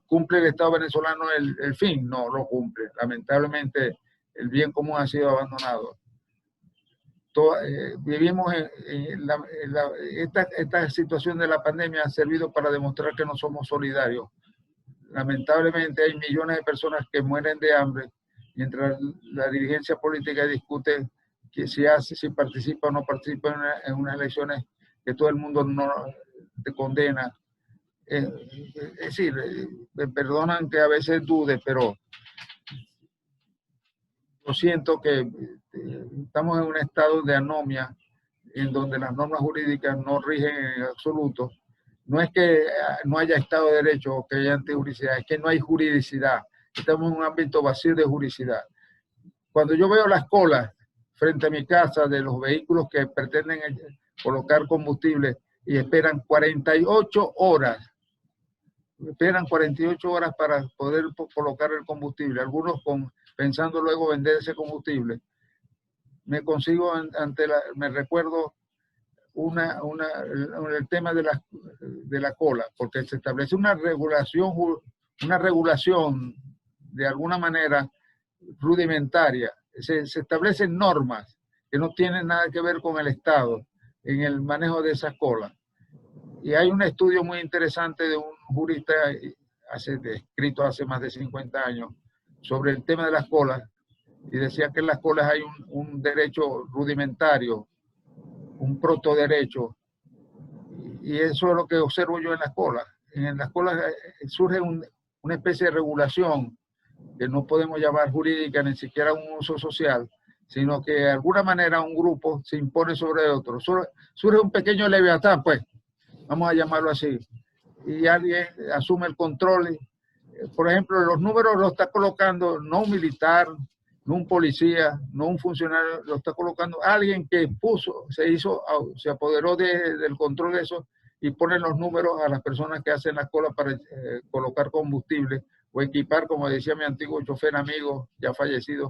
¿Cumple el Estado venezolano el fin? No lo cumple. Lamentablemente, el bien común ha sido abandonado. Vivimos esta situación de la pandemia ha servido para demostrar que no somos solidarios. Lamentablemente hay millones de personas que mueren de hambre, mientras la dirigencia política discute que si participa o no participa en unas elecciones que todo el mundo no te condena. Es decir, me perdonan que a veces dude, pero yo siento que estamos en un estado de anomia en donde las normas jurídicas no rigen en absoluto no es que no haya Estado de Derecho o que haya antijuridicidad, es que no hay juridicidad. Estamos en un ámbito vacío de juridicidad. Cuando yo veo las colas frente a mi casa de los vehículos que pretenden colocar combustible y esperan 48 horas, para poder colocar el combustible, algunos pensando luego vender ese combustible, me recuerdo el tema de la cola, porque se establece una regulación de alguna manera rudimentaria. Se establecen normas que no tienen nada que ver con el Estado en el manejo de esas colas. Y hay un estudio muy interesante de un jurista escrito hace más de 50 años sobre el tema de las colas, y decía que en las colas hay un derecho rudimentario, un protoderecho, y eso es lo que observo yo en las colas. En las colas surge una especie de regulación que no podemos llamar jurídica, ni siquiera un uso social, sino que de alguna manera un grupo se impone sobre otro. Surge un pequeño leviatán, pues, vamos a llamarlo así, y alguien asume el control. Por ejemplo, los números los está colocando no un militar, no un policía, no un funcionario, lo está colocando alguien que se apoderó del control de eso y pone los números a las personas que hacen las colas para colocar combustible o equipar, como decía mi antiguo chofer amigo, ya fallecido,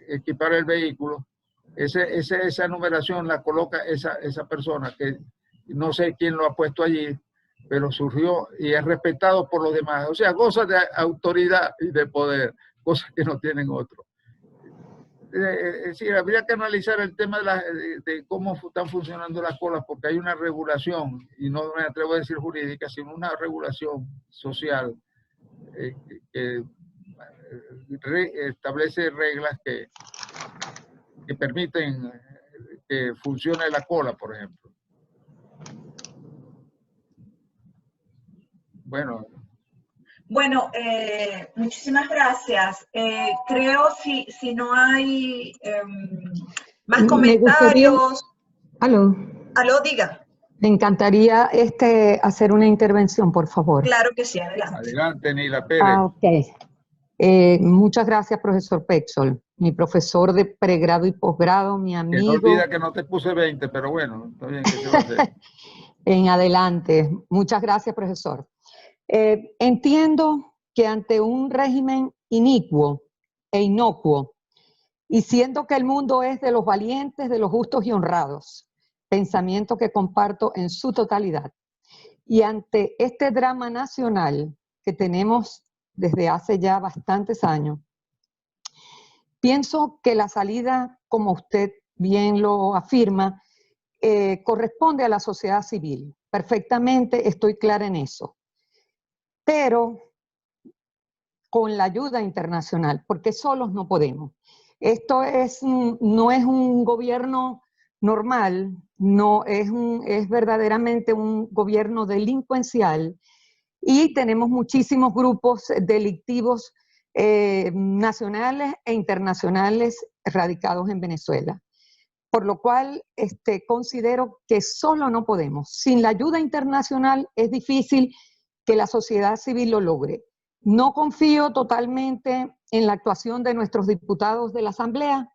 equipar el vehículo. Esa numeración la coloca esa persona, que no sé quién lo ha puesto allí, pero surgió y es respetado por los demás. O sea, goza de autoridad y de poder, cosas que no tienen otros. Es decir, habría que analizar el tema de cómo están funcionando las colas, porque hay una regulación, y no me atrevo a decir jurídica, sino una regulación social que establece reglas que permiten que funcione la cola, por ejemplo. Bueno, muchísimas gracias. Creo si no hay más comentarios. Aló. Aló, diga. Me encantaría hacer una intervención, por favor. Claro que sí, adelante. Adelante, Nila Pérez. Ok. Muchas gracias, profesor Peixoll, mi profesor de pregrado y posgrado, mi amigo. Que no olvida que no te puse 20, pero bueno, está bien, ¿qué se va a hacer? En adelante. Muchas gracias, profesor. Entiendo que ante un régimen inicuo e inocuo, y siendo que el mundo es de los valientes, de los justos y honrados, pensamiento que comparto en su totalidad, y ante este drama nacional que tenemos desde hace ya bastantes años, pienso que la salida, como usted bien lo afirma, corresponde a la sociedad civil. Perfectamente estoy clara en eso. Pero con la ayuda internacional, porque solos no podemos. Esto no es un gobierno normal, no es verdaderamente un gobierno delincuencial, y tenemos muchísimos grupos delictivos nacionales e internacionales radicados en Venezuela. Por lo cual considero que solo no podemos. Sin la ayuda internacional es difícil que la sociedad civil lo logre. No confío totalmente en la actuación de nuestros diputados de la Asamblea,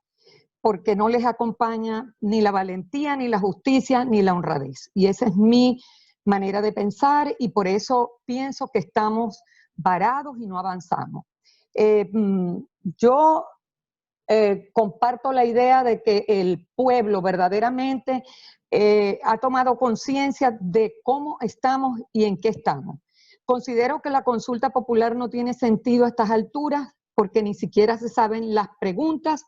porque no les acompaña ni la valentía, ni la justicia, ni la honradez. Y esa es mi manera de pensar, y por eso pienso que estamos varados y no avanzamos. Yo comparto la idea de que el pueblo verdaderamente ha tomado conciencia de cómo estamos y en qué estamos. Considero que la consulta popular no tiene sentido a estas alturas porque ni siquiera se saben las preguntas,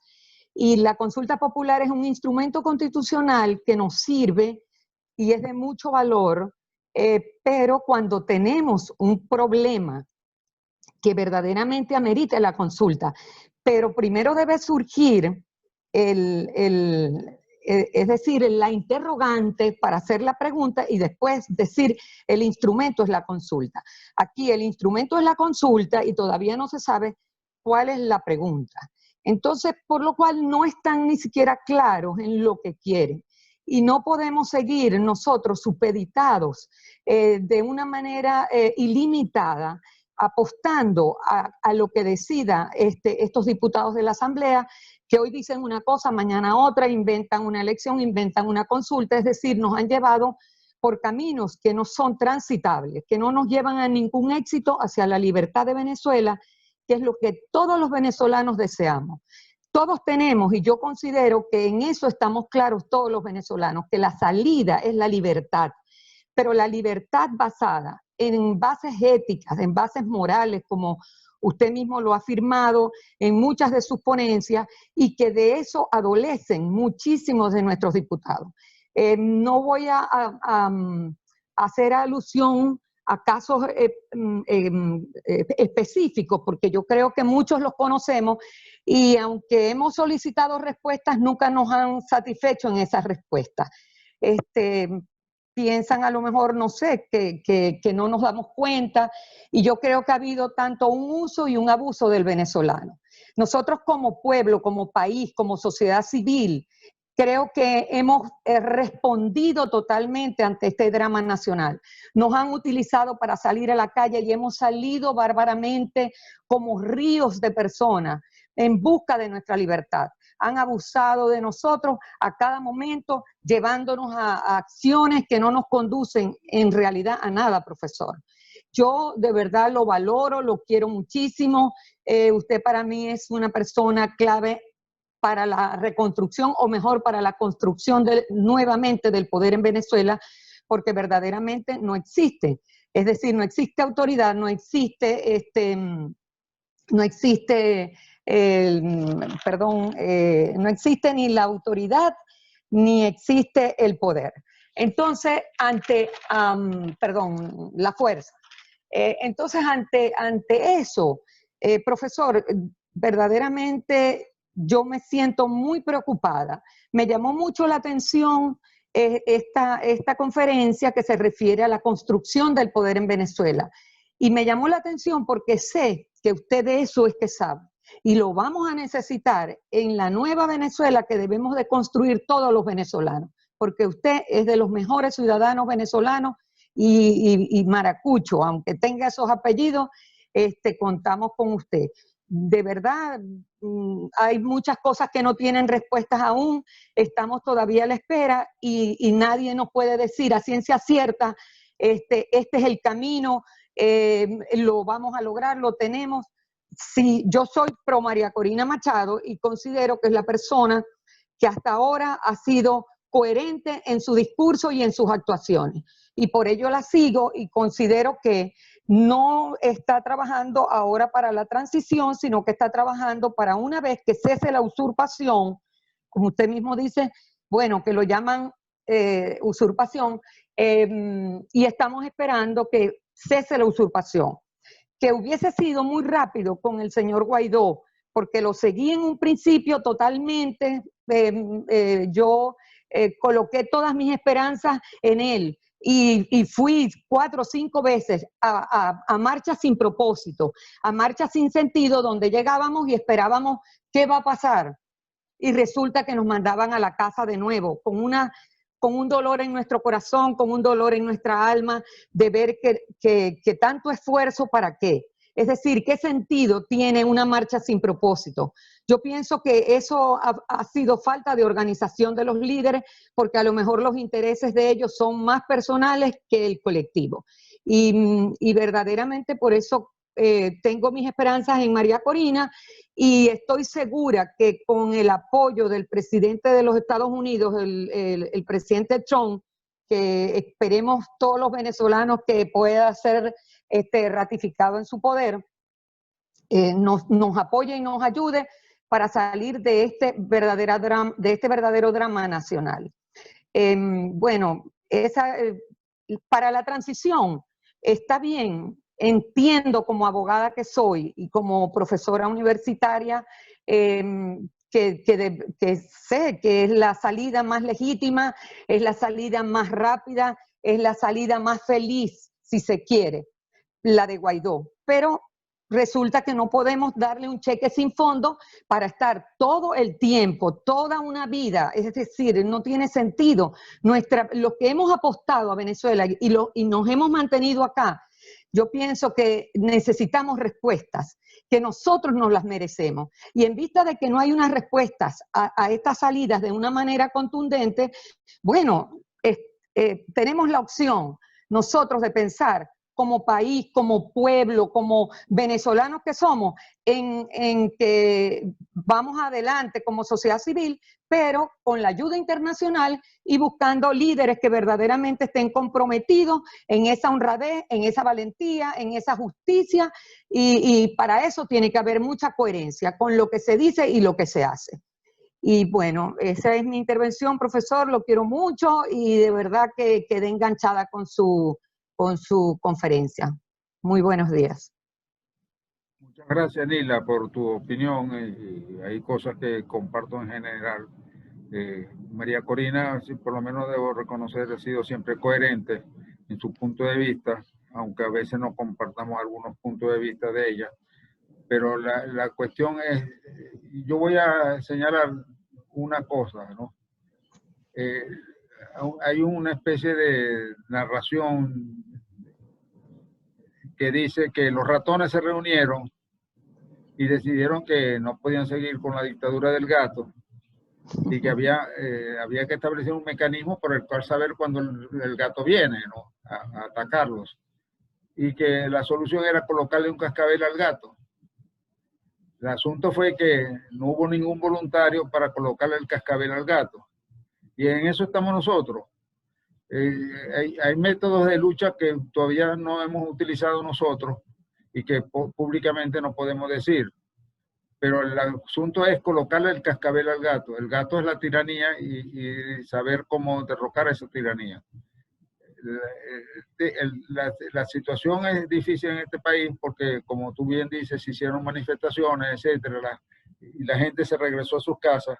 y la consulta popular es un instrumento constitucional que nos sirve y es de mucho valor, pero cuando tenemos un problema que verdaderamente amerite la consulta, pero primero debe surgir es decir, la interrogante para hacer la pregunta, y después decir el instrumento es la consulta. Aquí el instrumento es la consulta y todavía no se sabe cuál es la pregunta. Entonces, por lo cual no están ni siquiera claros en lo que quieren. y no podemos seguir nosotros supeditados de una manera ilimitada, apostando a lo que decida estos diputados de la Asamblea, que hoy dicen una cosa, mañana otra, inventan una elección, inventan una consulta, es decir, nos han llevado por caminos que no son transitables, que no nos llevan a ningún éxito hacia la libertad de Venezuela, que es lo que todos los venezolanos deseamos. Todos tenemos, y yo considero que en eso estamos claros todos los venezolanos, que la salida es la libertad, pero la libertad basada en bases éticas, en bases morales, como usted mismo lo ha afirmado en muchas de sus ponencias, y que de eso adolecen muchísimos de nuestros diputados. No voy a hacer alusión a casos específicos, porque yo creo que muchos los conocemos, y aunque hemos solicitado respuestas, nunca nos han satisfecho en esas respuestas. Piensan a lo mejor, no sé, que no nos damos cuenta, y yo creo que ha habido tanto un uso y un abuso del venezolano. Nosotros como pueblo, como país, como sociedad civil, creo que hemos respondido totalmente ante este drama nacional. Nos han utilizado para salir a la calle y hemos salido bárbaramente como ríos de personas en busca de nuestra libertad. Han abusado de nosotros a cada momento, llevándonos a acciones que no nos conducen en realidad a nada, profesor. Yo de verdad lo valoro, lo quiero muchísimo. Usted para mí es una persona clave para la reconstrucción, o mejor, para la construcción nuevamente del poder en Venezuela, porque verdaderamente no existe. Es decir, no existe autoridad, no existe no existe ni la autoridad, ni existe el poder. Entonces, la fuerza. Entonces, ante eso, profesor, verdaderamente yo me siento muy preocupada. Me llamó mucho la atención esta conferencia que se refiere a la construcción del poder en Venezuela. Y me llamó la atención porque sé que usted de eso es que sabe. Y lo vamos a necesitar en la nueva Venezuela que debemos de construir todos los venezolanos. Porque usted es de los mejores ciudadanos venezolanos y maracucho, aunque tenga esos apellidos, contamos con usted. De verdad, hay muchas cosas que no tienen respuestas aún, estamos todavía a la espera y nadie nos puede decir a ciencia cierta, este es el camino, lo vamos a lograr, lo tenemos. Sí, yo soy pro María Corina Machado y considero que es la persona que hasta ahora ha sido coherente en su discurso y en sus actuaciones. Y por ello la sigo y considero que no está trabajando ahora para la transición, sino que está trabajando para una vez que cese la usurpación, como usted mismo dice, bueno, que lo llaman usurpación, y estamos esperando que cese la usurpación. Que hubiese sido muy rápido con el señor Guaidó, porque lo seguí en un principio totalmente, yo coloqué todas mis esperanzas en él, y fui 4 o 5 veces a marchas sin propósito, a marchas sin sentido, donde llegábamos y esperábamos qué va a pasar, y resulta que nos mandaban a la casa de nuevo, con un dolor en nuestro corazón, con un dolor en nuestra alma, de ver que tanto esfuerzo, ¿para qué? Es decir, ¿qué sentido tiene una marcha sin propósito? Yo pienso que eso ha sido falta de organización de los líderes, porque a lo mejor los intereses de ellos son más personales que el colectivo. Y verdaderamente por eso tengo mis esperanzas en María Corina, y estoy segura que con el apoyo del presidente de los Estados Unidos, el presidente Trump, que esperemos todos los venezolanos que pueda ser ratificado en su poder, nos apoye y nos ayude para salir de este verdadero drama nacional. Bueno, para la transición está bien. Entiendo como abogada que soy y como profesora universitaria que sé que es la salida más legítima, es la salida más rápida, es la salida más feliz, si se quiere, la de Guaidó. Pero resulta que no podemos darle un cheque sin fondo para estar todo el tiempo, toda una vida. Es decir, no tiene sentido. Lo que hemos apostado a Venezuela y nos hemos mantenido acá, yo pienso que necesitamos respuestas, que nosotros nos las merecemos. Y en vista de que no hay unas respuestas a estas salidas de una manera contundente, bueno, tenemos la opción nosotros de pensar como país, como pueblo, como venezolanos que somos, en que vamos adelante como sociedad civil, pero con la ayuda internacional y buscando líderes que verdaderamente estén comprometidos en esa honradez, en esa valentía, en esa justicia, y para eso tiene que haber mucha coherencia con lo que se dice y lo que se hace. Y bueno, esa es mi intervención, profesor, lo quiero mucho y de verdad que quedé enganchada con su conferencia. Muy buenos días. Muchas gracias, Nila, por tu opinión. Hay cosas que comparto en general. María Corina, sí, por lo menos debo reconocer, ha sido siempre coherente en su punto de vista, aunque a veces no compartamos algunos puntos de vista de ella. Pero la cuestión es, yo voy a señalar una cosa, ¿no? Hay una especie de narración que dice que los ratones se reunieron y decidieron que no podían seguir con la dictadura del gato y que había que establecer un mecanismo por el cual saber cuando el gato viene, ¿no? a atacarlos, y que la solución era colocarle un cascabel al gato. El asunto fue que no hubo ningún voluntario para colocarle el cascabel al gato. Y en eso estamos nosotros. Hay métodos de lucha que todavía no hemos utilizado nosotros y que públicamente no podemos decir. Pero el asunto es colocarle el cascabel al gato. El gato es la tiranía y saber cómo derrocar esa tiranía. La situación es difícil en este país porque, como tú bien dices, se hicieron manifestaciones, etcétera, y la gente se regresó a sus casas.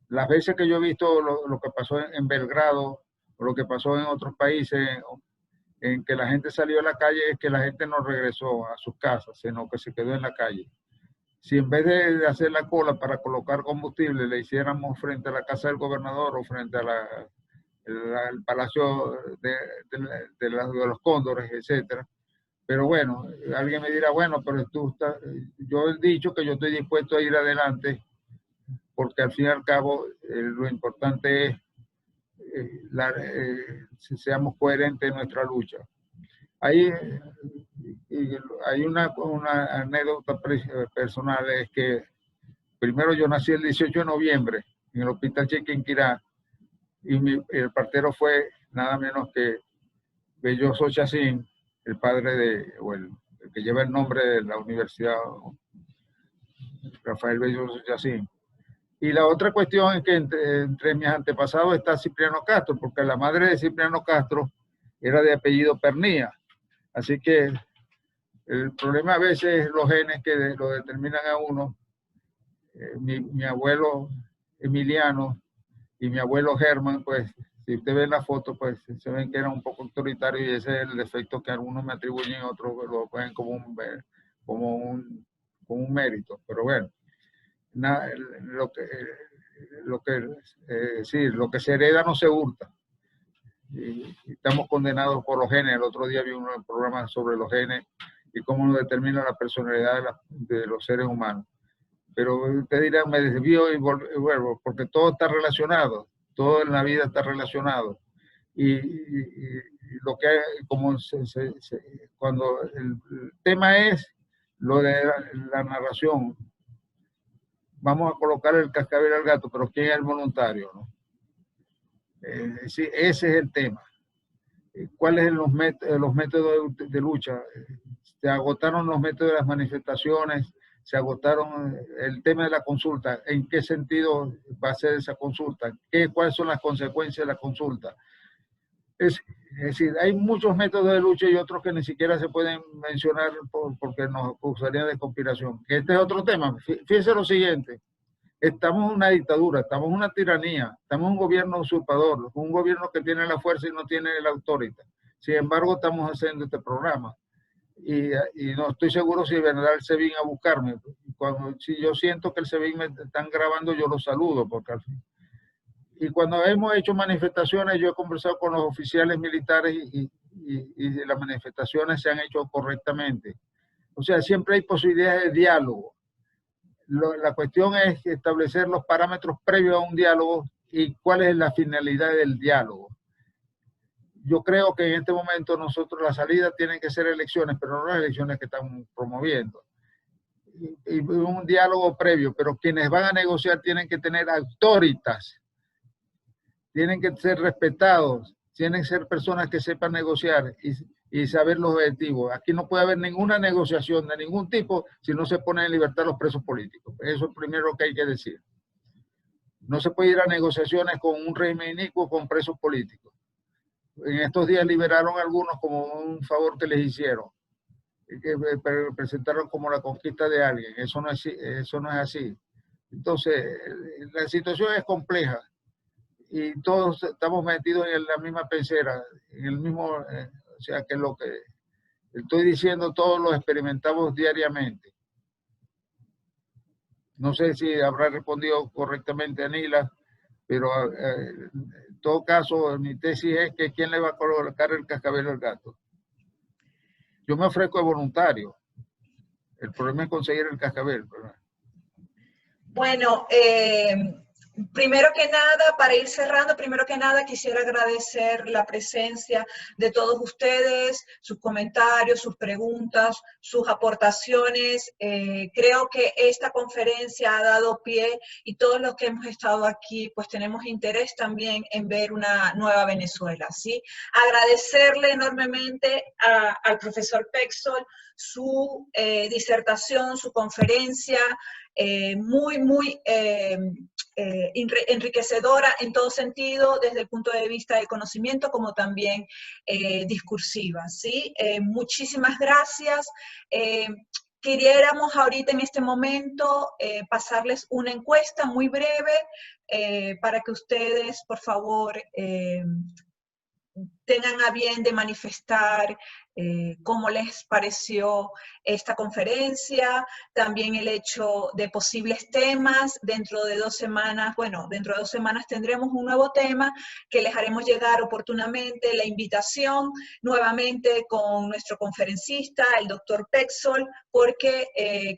Las veces que yo he visto lo que pasó en Belgrado, o lo que pasó en otros países, en que la gente salió a la calle, es que la gente no regresó a sus casas, sino que se quedó en la calle. Si en vez de hacer la cola para colocar combustible, le hiciéramos frente a la casa del gobernador o frente a el Palacio de los Cóndores, etcétera. Pero bueno, alguien me dirá, bueno, pero yo he dicho que yo estoy dispuesto a ir adelante, porque al fin y al cabo lo importante es si seamos coherentes en nuestra lucha. Hay una anécdota personal, es que primero yo nací el 18 de noviembre en el Hospital Chiquinquirá, y el partero fue nada menos que Belloso Chacín, el padre el que lleva el nombre de la universidad, Rafael Belloso Chacín. Y la otra cuestión es que entre mis antepasados está Cipriano Castro, porque la madre de Cipriano Castro era de apellido Pernía. Así que el problema a veces es los genes que lo determinan a uno. Mi abuelo Emiliano y mi abuelo Germán, pues, si usted ve la foto, pues se ven que era un poco autoritario, y ese es el defecto que algunos me atribuyen y otros lo ven como un mérito. Pero bueno, lo que se hereda no se hurta. Y estamos condenados por los genes. El otro día vi un programa sobre los genes y cómo nos determina la personalidad de los seres humanos. Pero usted dirá, me desvío y vuelvo, porque todo está relacionado, todo en la vida está relacionado. Y lo que, cuando el tema es lo de la narración, vamos a colocar el cascabel al gato, pero ¿quién es el voluntario, no? Sí, ese es el tema. ¿Cuáles son los métodos de lucha? Se agotaron los métodos de las manifestaciones, se agotaron el tema de la consulta. ¿En qué sentido va a ser esa consulta? ¿Cuáles son las consecuencias de la consulta? Es decir, hay muchos métodos de lucha y otros que ni siquiera se pueden mencionar porque nos acusarían de conspiración. Este es otro tema. Fíjense lo siguiente. Estamos en una dictadura, estamos en una tiranía, estamos en un gobierno usurpador, un gobierno que tiene la fuerza y no tiene la autoridad. Sin embargo, estamos haciendo este programa. y no estoy seguro si vendrá el SEBIN a buscarme. Si yo siento que el SEBIN me están grabando, yo los saludo, porque al fin. Y cuando hemos hecho manifestaciones, yo he conversado con los oficiales militares y las manifestaciones se han hecho correctamente. O sea, siempre hay posibilidades de diálogo. La cuestión es establecer los parámetros previos a un diálogo y cuál es la finalidad del diálogo. Yo creo que en este momento nosotros la salida tienen que ser elecciones, pero no las elecciones que están promoviendo. Y un diálogo previo, pero quienes van a negociar tienen que tener autoritas, tienen que ser respetados, tienen que ser personas que sepan negociar y saber los objetivos. Aquí no puede haber ninguna negociación de ningún tipo si no se ponen en libertad los presos políticos. Eso es lo primero que hay que decir. No se puede ir a negociaciones con un régimen inicuo con presos políticos. En estos días liberaron a algunos como un favor que les hicieron, que presentaron como la conquista de alguien. Eso no es así. Entonces, la situación es compleja y todos estamos metidos en la misma pecera, en el mismo, o sea que lo que estoy diciendo todos lo experimentamos diariamente. No sé si habrá respondido correctamente Anila, pero en todo caso, mi tesis es que ¿quién le va a colocar el cascabel al gato? Yo me ofrezco de voluntario. El problema es conseguir el cascabel, ¿verdad? Bueno, primero que nada, para ir cerrando, primero que nada quisiera agradecer la presencia de todos ustedes, sus comentarios, sus preguntas, sus aportaciones. Creo que esta conferencia ha dado pie y todos los que hemos estado aquí pues tenemos interés también en ver una nueva Venezuela, ¿sí? Agradecerle enormemente al profesor Pexol su disertación, su conferencia, muy enriquecedora en todo sentido, desde el punto de vista del conocimiento como también discursiva, ¿sí? Muchísimas gracias. Quisiéramos ahorita en este momento pasarles una encuesta muy breve para que ustedes, por favor, tengan a bien de manifestar cómo les pareció esta conferencia, también el hecho de posibles temas. Dentro de 2 semanas, bueno, dentro de 2 semanas tendremos un nuevo tema que les haremos llegar oportunamente la invitación nuevamente con nuestro conferencista, el doctor Pexol, porque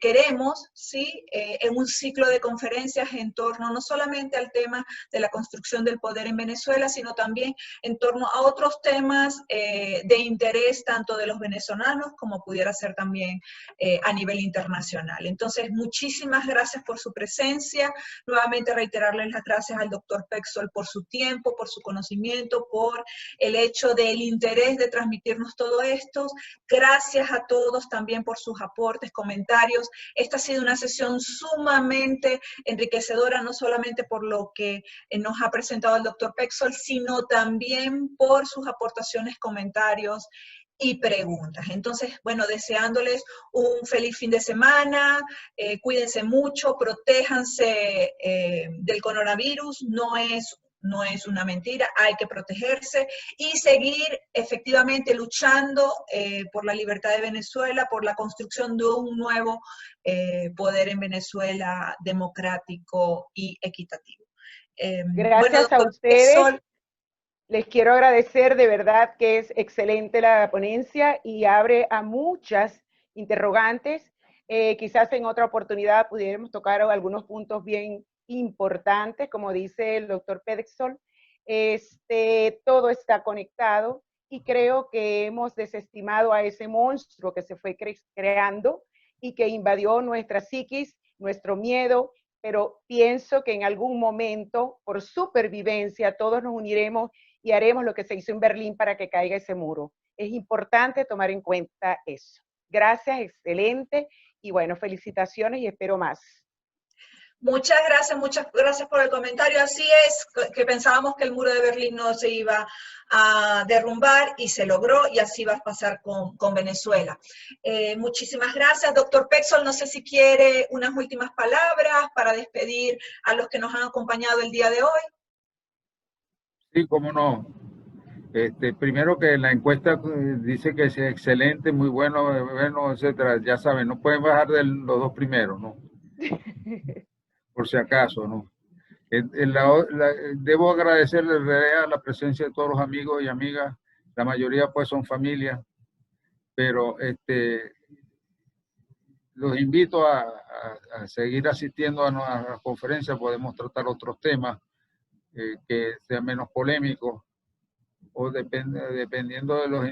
queremos, ¿sí? En un ciclo de conferencias en torno no solamente al tema de la construcción del poder en Venezuela, sino también en torno a otros temas de interés tanto de los venezolanos como pudiera ser también a nivel internacional. Entonces, muchísimas gracias por su presencia. Nuevamente reiterarles las gracias al doctor Pexol por su tiempo, por su conocimiento, por el hecho del interés de transmitirnos todo esto. Gracias a todos también por sus aportes, comentarios. Esta ha sido una sesión sumamente enriquecedora, no solamente por lo que nos ha presentado el doctor Pexol, sino también por sus aportaciones, comentarios y preguntas. Entonces, bueno, deseándoles un feliz fin de semana, cuídense mucho, protéjanse del coronavirus, no es una mentira, hay que protegerse y seguir efectivamente luchando por la libertad de Venezuela, por la construcción de un nuevo poder en Venezuela democrático y equitativo. Gracias a ustedes. Les quiero agradecer, de verdad que es excelente la ponencia y abre a muchas interrogantes. Quizás en otra oportunidad pudiéramos tocar algunos puntos bien importantes, como dice el doctor Pexol. Todo está conectado y creo que hemos desestimado a ese monstruo que se fue creando y que invadió nuestra psiquis, nuestro miedo, pero pienso que en algún momento, por supervivencia, todos nos uniremos y haremos lo que se hizo en Berlín para que caiga ese muro. Es importante tomar en cuenta eso. Gracias, excelente, y bueno, felicitaciones y espero más. Muchas gracias por el comentario. Así es, que pensábamos que el muro de Berlín no se iba a derrumbar y se logró, y así va a pasar con Venezuela. Muchísimas gracias, doctor Pexol. No sé si quiere unas últimas palabras para despedir a los que nos han acompañado el día de hoy. Sí, cómo no. Primero que la encuesta dice que es excelente, muy bueno, bueno, etcétera. Ya saben, no pueden bajar de los dos primeros, ¿no? Por si acaso, ¿no? Debo agradecerle la presencia de todos los amigos y amigas. La mayoría pues son familias, pero los invito a seguir asistiendo a las conferencias. Podemos tratar otros temas que sean menos polémicos o dependiendo de los